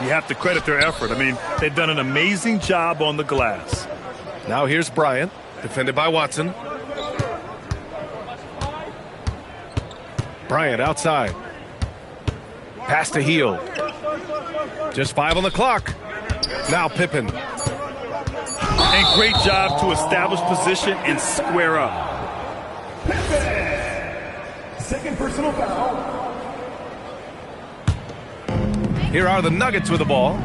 You have to credit their effort. I mean, they've done an amazing job on the glass. Now here's Bryant, defended by Watson. Bryant outside. Pass to Hield. Just 5 on the clock. Now Pippen. And great job to establish position and square up. Second personal foul. Here are the Nuggets with the ball,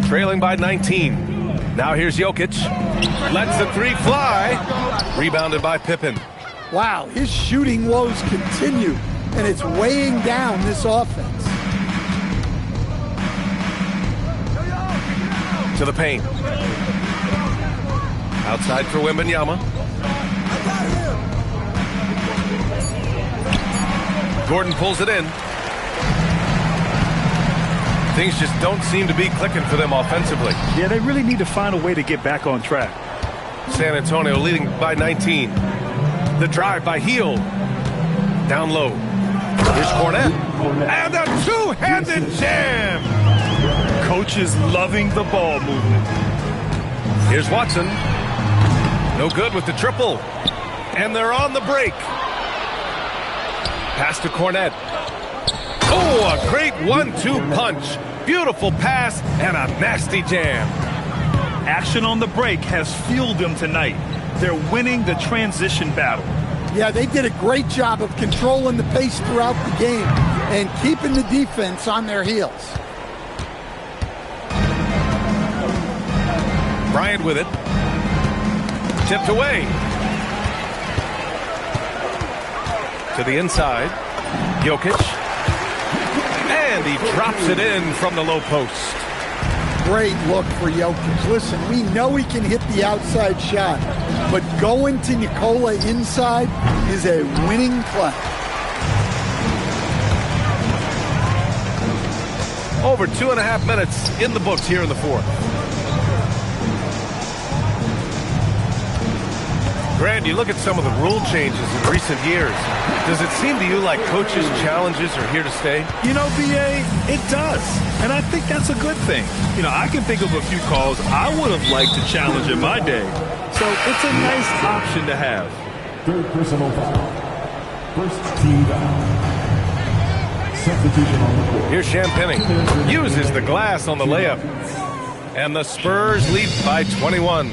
trailing by 19. Now here's Jokic. Lets the 3 fly. Rebounded by Pippen. Wow, his shooting woes continue, and it's weighing down this offense. To the paint. Outside for Wembanyama. Gordon pulls it in. Things just don't seem to be clicking for them offensively. Yeah, they really need to find a way to get back on track. San Antonio leading by 19. The drive by Hield. Down low. Here's Cornette. And a two-handed jam. Coach is loving the ball movement. Here's Watson. No good with the triple. And they're on the break. Pass to Cornette. Oh, a great 1-2 punch. Beautiful pass and a nasty jam. Action on the break has fueled them tonight. They're winning the transition battle. Yeah, they did a great job of controlling the pace throughout the game and keeping the defense on their heels. Bryant with it. Tipped away. To the inside. Jokic. And he drops it in from the low post. Great look for Jokic. Listen, we know he can hit the outside shot, but going to Nikola inside is a winning play. Over 2.5 minutes in the books here in the fourth. Grant, you look at some of the rule changes in recent years. Does it seem to you like coaches' challenges are here to stay? You know, B.A., it does. And I think that's a good thing. You know, I can think of a few calls I would have liked to challenge in my day. So it's a nice option to have. Third personal foul. First team foul. Substitution on the court. Here's Champagny. Uses the glass on the layup. And the Spurs lead by 21.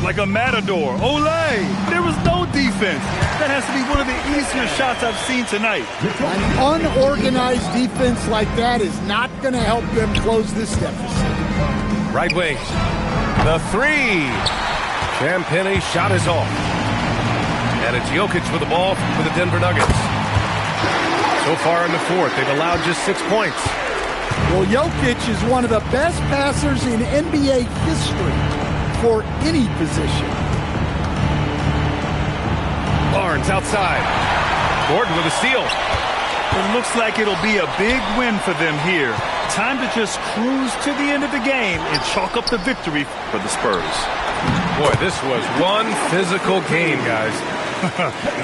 Like a matador. Olay! There was no defense. That has to be one of the easier shots I've seen tonight. An unorganized defense like that is not going to help them close this deficit. Right wing. The three. Champagny shot is off. And it's Jokic with the ball for the Denver Nuggets. So far in the fourth, they've allowed just 6 points. Well, Jokic is one of the best passers in NBA history for any position. Barnes outside. Gordon with a steal. It looks like it'll be a big win for them here. Time to just cruise to the end of the game and chalk up the victory for the Spurs. Boy, this was one physical game, guys.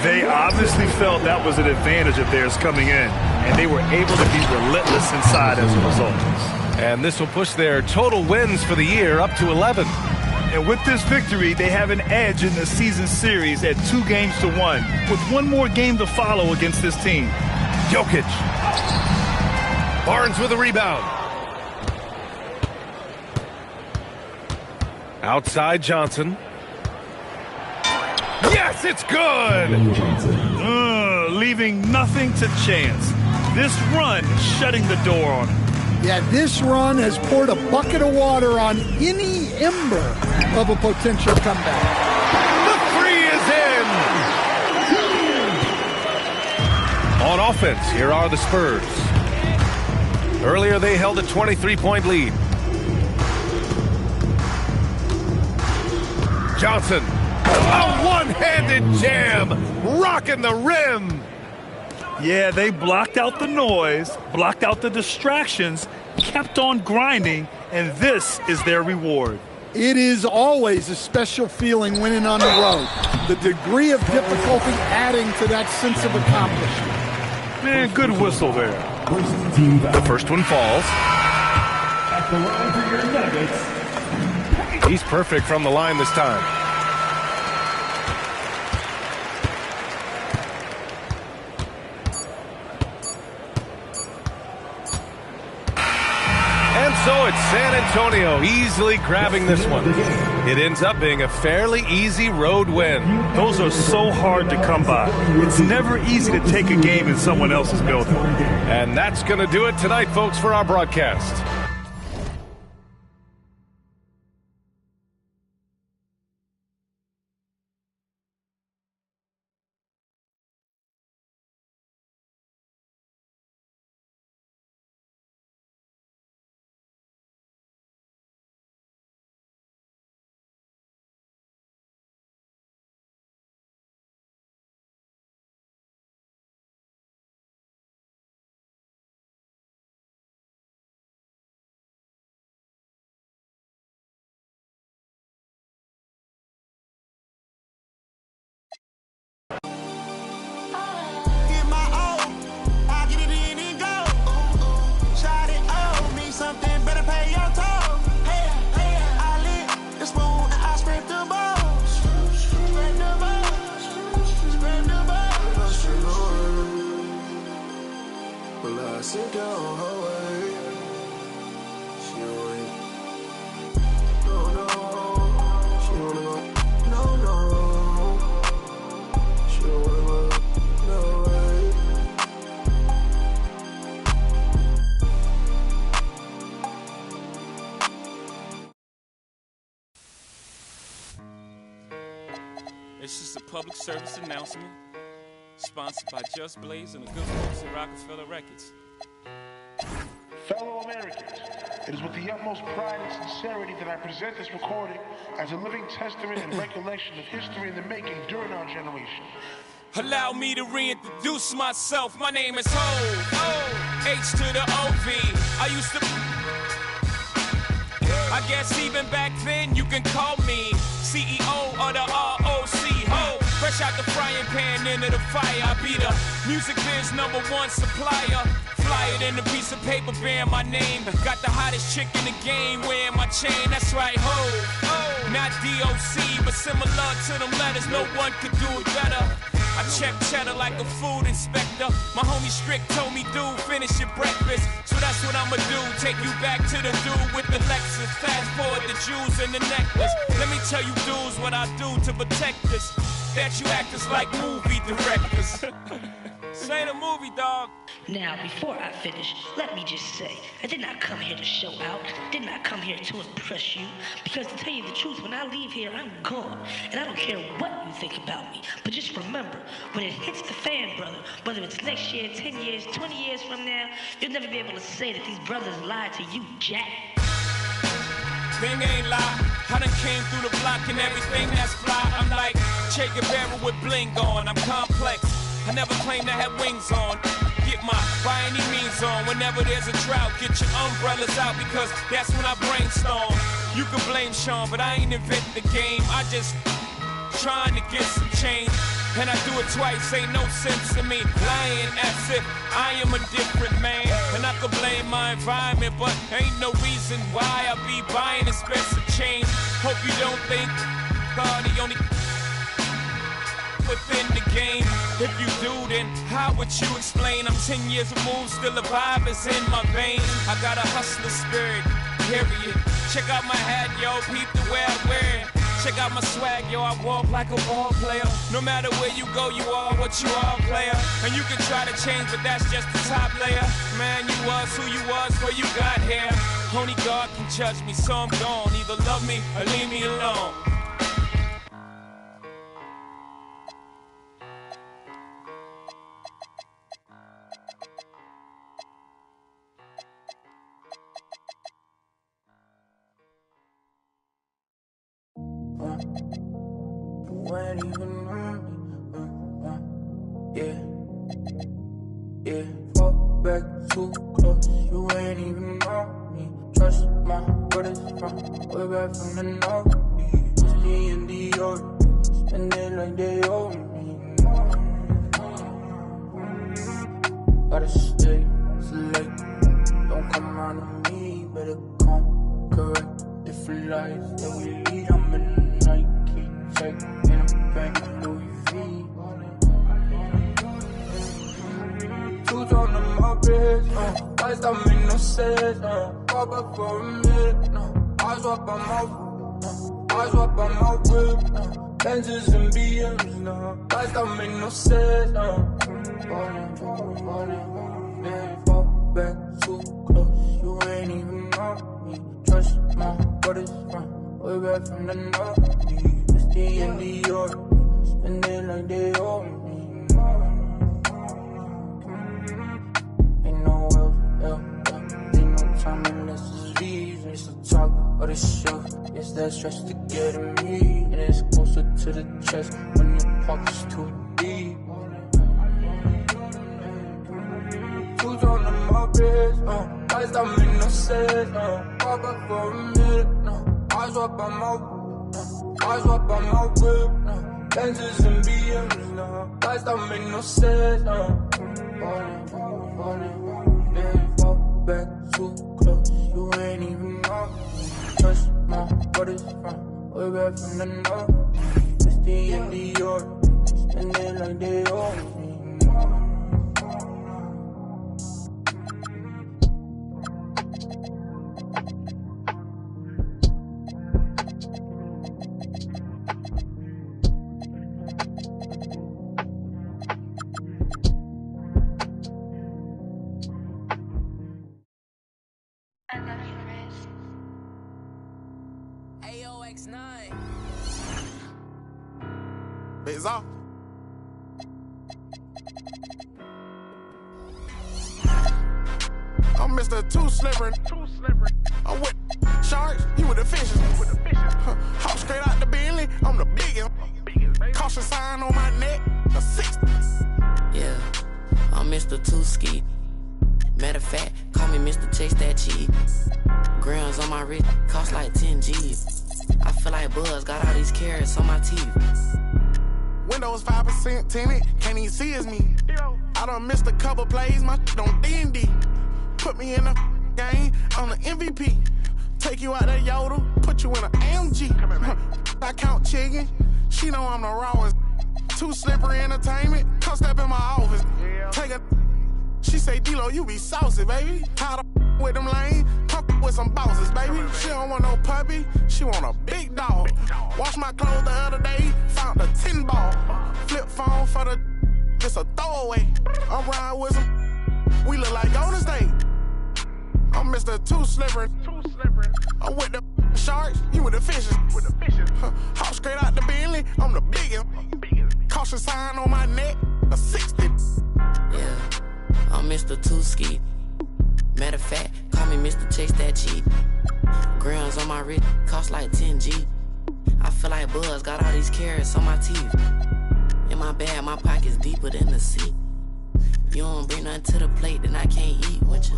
They obviously felt that was an advantage of theirs coming in, and they were able to be relentless inside as a result. And this will push their total wins for the year up to 11. And with this victory, they have an edge in the season series at 2-1, with one more game to follow against this team. Jokic. Barnes with a rebound. Outside Johnson. Yes, it's good! Leaving nothing to chance. This run shutting the door on him. Yeah, this run has poured a bucket of water on any ember of a potential comeback. The three is in! On offense, here are the Spurs. Earlier, they held a 23-point lead. Johnson. A one-handed jam, rocking the rim. Yeah, they blocked out the noise, blocked out the distractions, kept on grinding, and this is their reward. It is always a special feeling winning on the road. The degree of difficulty adding to that sense of accomplishment. Man, good whistle there. The first one falls. At the line for your Nuggets. He's perfect from the line this time. And so it's San Antonio easily grabbing this one. It ends up being a fairly easy road win. Those are so hard to come by. It's never easy to take a game in someone else's building. And that's going to do it tonight, folks, for our broadcast. It's just a public service announcement, sponsored by Just Blaze and the good folks at Rockefeller Records. Fellow Americans, it is with the utmost pride and sincerity that I present this recording as a living testament and recollection of history in the making during our generation. Allow me to reintroduce myself. My name is Ho, H to the O-V. I used to... I guess even back then you can call me CEO of the ROC. Ho, fresh out the frying pan into the fire. I be the music biz #1 supplier. flyer than a piece of paper bearing my name. Got the hottest chick in the game wearing my chain. That's right, ho. Not DOC, but similar to them letters. No one could do it better. I check cheddar like a food inspector. My homie Strick told me, dude, finish your breakfast. So that's what I'ma do. Take you back to the dude with the Lexus. Fast forward the jewels and the necklace. Let me tell you dudes what I do to protect us. That you actors like movie directors. This ain't a movie, dog. Now, before I finish, let me just say, I did not come here to show out, did not come here to impress you, because to tell you the truth, when I leave here, I'm gone, and I don't care what you think about me, but just remember, when it hits the fan, brother, whether it's next year, 10 years, 20 years from now, you'll never be able to say that these brothers lied to you, Jack. Thing ain't lie, I done came through the block and everything that's fly. I'm like Che Guevara with bling on, I'm complex. I never claimed I had wings on. Get my by any means on. Whenever there's a drought, get your umbrellas out because that's when I brainstorm. You can blame Sean, but I ain't invent the game. I just trying to get some change. And I do it twice, ain't no sense in me lying as if I am a different man. And I could blame my environment, but ain't no reason why I be buying expensive chains. Hope you don't think God the only within the game. If you do, then how would you explain? I'm 10 years removed, still the vibe is in my veins. I got a hustler spirit, period. Check out my hat, yo, peep the way I wear it. Check out my swag, yo, I walk like a ball player. No matter where you go, you are what you are, player. And you can try to change, but that's just the top layer. Man, you was who you was before you got here. Only God can judge me, so I'm gone. Either love me or leave me alone. You ain't even on me, yeah. Fall back too close, you ain't even on me. Trust my brothers from way back from the north. It's me and the old, spend it like they owe me. Gotta stay select, don't come around to me. Better come correct different lives that we lead. I'm in the Nike check in a bank of Louis V. Two on the moped, lights don't make no sense. Pop up for a minute, I swap on my whip. Benzes and BMs, lights don't make no sense. Fall back too close, you ain't even on me. Trust my brothers from way back from the north. It's the and the York, spend it like they owe me. Ain't no ain't no time unless it's leave. It's the talk or the show. It's that stress to get at me, and it's closer to the chest when your pocket's too deep. Two's on the moped, lights don't make no sense. Pop up for a minute, I swap on my whip. Benzes and BMs, lights don't make no sense. Fall back too close, you ain't even on me. Trust my brothers from way back from the north. It's the and the York, spend it like they owe me. It's off. I'm Mr. Too Slippery. I'm with sharks, you with the fishes. Hop straight out the Bentley, I'm the biggest. Caution sign on my neck, the 60. Yeah, I'm Mr. Too Ski. Matter of fact, call me Mr. Chase That Cheese. Grams on my wrist, cost like 10 G's. I feel like Buzz, got all these carrots on my teeth. Windows 5% tinted, can't even see it's me. I done missed a couple plays, my shit on D&D. Put me in the game, I'm the MVP. Take you out that Yoda, put you in an AMG. I count chicken, she know I'm the rawest. Too slippery entertainment, come step in my office. Take a, she say, D-Lo, you be saucy, baby. How the with them lanes, come with some bosses, baby. She don't want no puppy, she want a big dog. Wash my clothes the other day, found a 10 ball. Flip phone for the, it's a throwaway. I'm riding with some, we look like Golden State. I'm Mr. Too Slippery. I'm with the sharks, you with the fishes. Hop straight out the Bentley, I'm the biggest. Caution sign on my neck, a 60. Yeah, I'm Mr. Too Ski. Matter of fact, call me Mr. Chase That Cheap. Grams on my wrist, cost like 10 G. I feel like Buzz, got all these carrots on my teeth. In my bag, my pocket's deeper than the seat. You don't bring nothing to the plate, then I can't eat with you.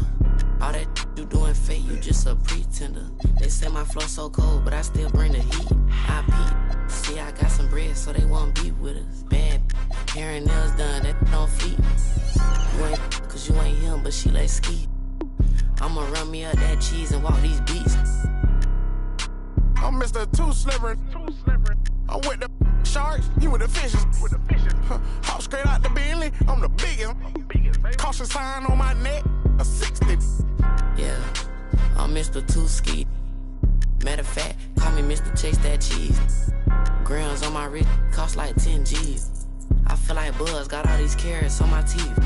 All that you doing fake, you just a pretender. They say my flow so cold, but I still bring the heat. I peep, see I got some bread, so they won't be with us. Bad, hair and nails done, that don't feed. You ain't cause you ain't him, but she like ski. I'ma run me up that cheese and walk these beats. I'm Mr. Too Slippery. I'm with the sharks, you with the fishes. Hop straight out the Bentley, I'm the biggest. Caution sign on my neck, a 60. Yeah, I'm Mr. Too Ski. Matter of fact, call me Mr. Chase That Cheese. Grams on my wrist, cost like 10 G's. I feel like Buzz, got all these carrots on my teeth.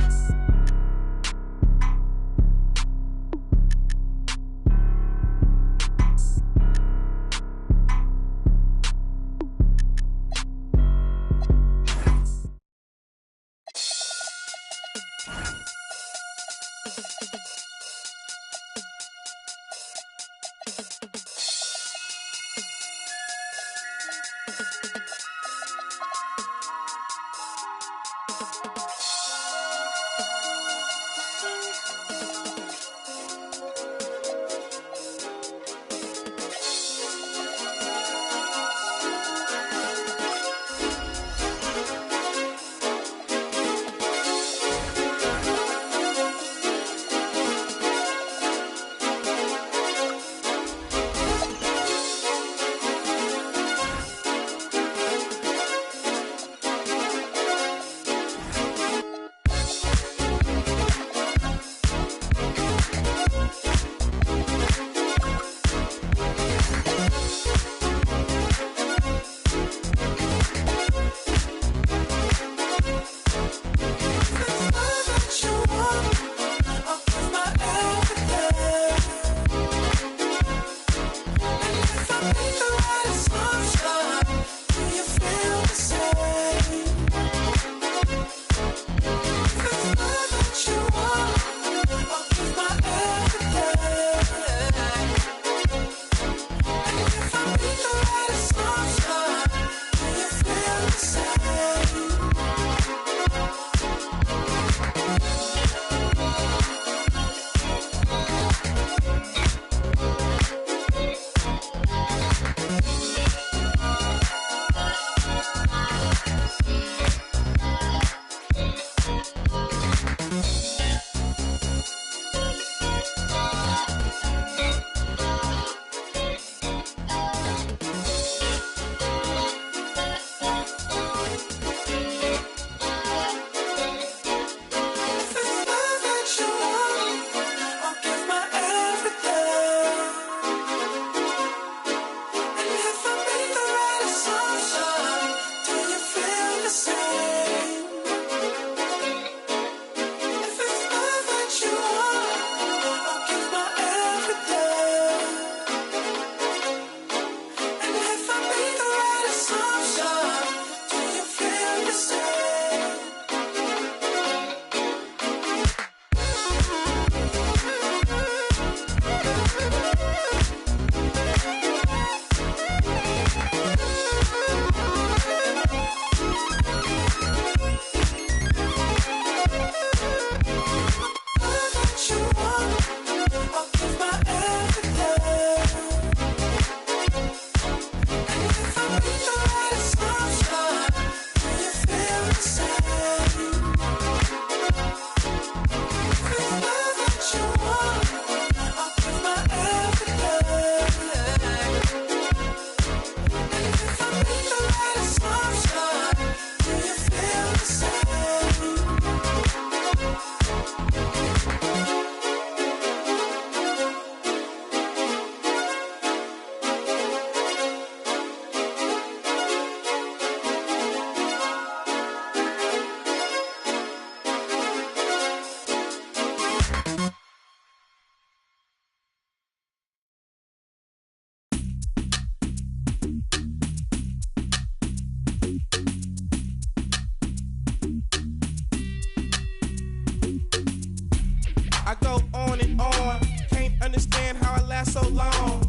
I go on and on, can't understand how I last so long.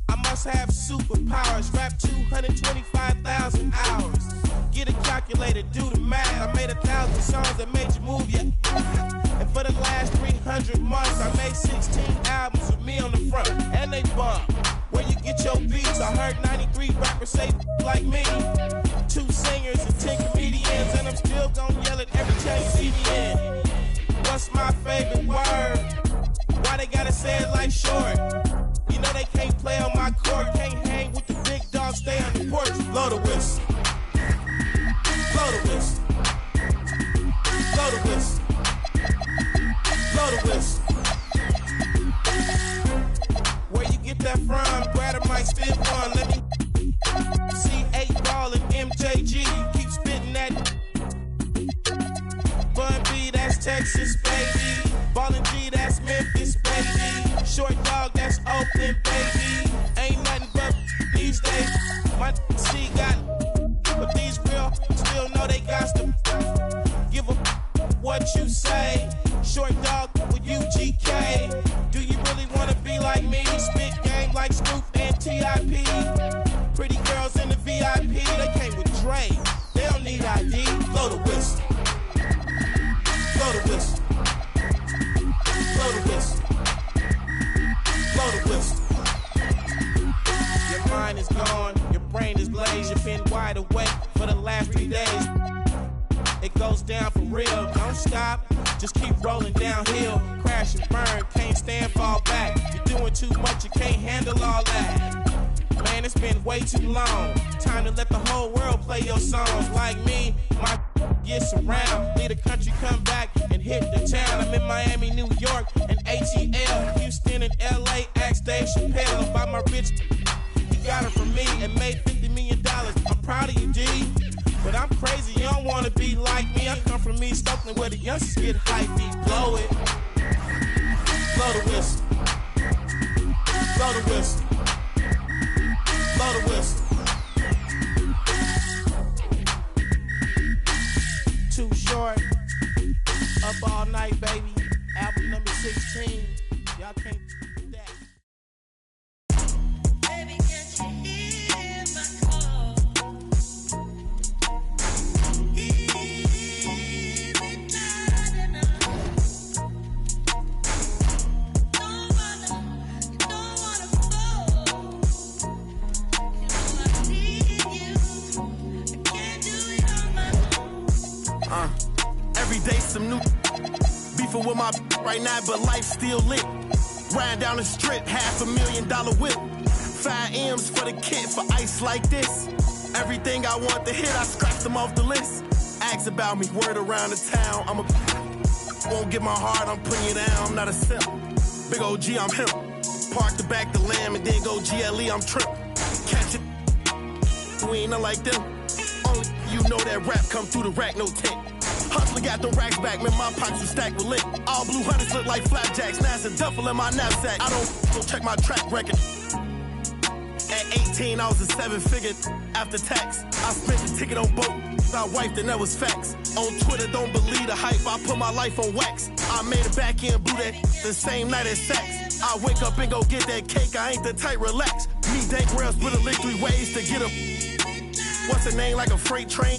I must have superpowers, rap 225,000 hours. Get a calculator, do the math. I made 1,000 songs that made you move, yeah. And for the last 300 months, I made 16 albums with me on the front, and they bump. Where you get your beats? I heard 93 rappers say like me. 2 singers and 10 comedians, and I'm still gonna yell it every time you see me in. What's my favorite word? Why they gotta say it like short? You know they can't play on my court, can't hang with the big dogs, stay on the porch. Blow the whistle. Blow the whistle. Blow the whistle. Blow the whistle. Where you get that from? Brad might still fun. Let me see 8 Ball and MJG. Keep spitting that. Bun B, that's Texas, baby. Ballin' G, that's Memphis, baby. Short Dog, that's Oakland, baby. Ain't nothing but these days. My C got, but these real still know they got to give a what you say. Short Dog with UGK. Do you really wanna be like me? Spit game like Snoop and T.I.P. Pretty girls in the VIP, they came with Dre. They don't need ID. Blow the whistle. Blow the whistle. Blow the whistle. Blow the whistle. Your mind is gone, your brain is glazed, you've been wide awake for the last 3 days. It goes down for real, don't stop, just keep rolling downhill. Crash and burn, can't stand, fall back. You're doing too much, you can't handle all that. Man, it's been way too long. Time to let the whole world play your songs. Like me, my gets around. Leave the country, come back and hit the town. I'm in Miami, New York, and ATL. Houston and LA, ask Dave Chappelle about my rich. He got it from me and made $50 million. I'm proud of you, D. But I'm crazy, you don't wanna be like me. I come from East Oakland where the youngsters get hype beat. Blow it. Blow the whistle. Blow the whistle. Blow the whistle. Too short. Up all night, baby. Album number 16. Y'all can't do that. Baby, can't you hear my call? Is it not enough? Don't wanna fall. You know I need you. I can't do it on my own. Every day some new beefing with my right now, but life still lit. Riding down the strip, $500,000 whip. 5 M's for the kid for ice like this. Everything I want to hit, I scratched them off the list. Ask about me, word around the town. Won't get my heart, I'm putting you down. I'm not a simp. Big OG, I'm him. Park the back the lamb and then go GLE, I'm trip. Catch it, we ain't nothing like them. Only you know that rap come through the rack, no tent. Hustler got them racks back, man, my pockets are stacked with lit. All blue hunters look like flapjacks, now it's a duffel in my knapsack. I don't check my track record. At 18, I was a 7-figure after tax. I spent the ticket on boat, I wiped and that was facts. On Twitter, don't believe the hype, I put my life on wax. I made a back end, blew that the same night as sex. I wake up and go get that cake, I ain't the type, relax. Me, Dank Rails, put a lick 3 ways to get a. What's the name, like a freight train?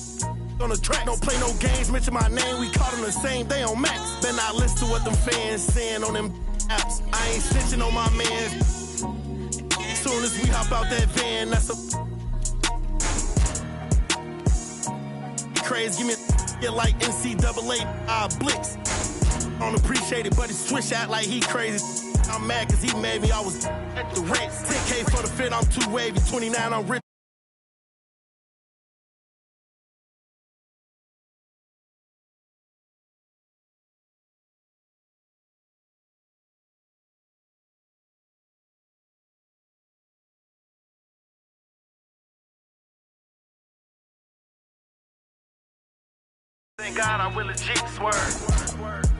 On the track, don't play no games, mention my name, we caught them the same day on Max. Better not listen to what them fans saying on them apps. I ain't snitching on my man. Soon as we hop out that van, that's a crazy, give me a like NCAA blitz. I don't appreciate it, but he switch out like he crazy. I'm mad cause he made me, I was at the rent. 10K for the fit, I'm too wavy, 29, I'm rich. Thank God I will legit swerve.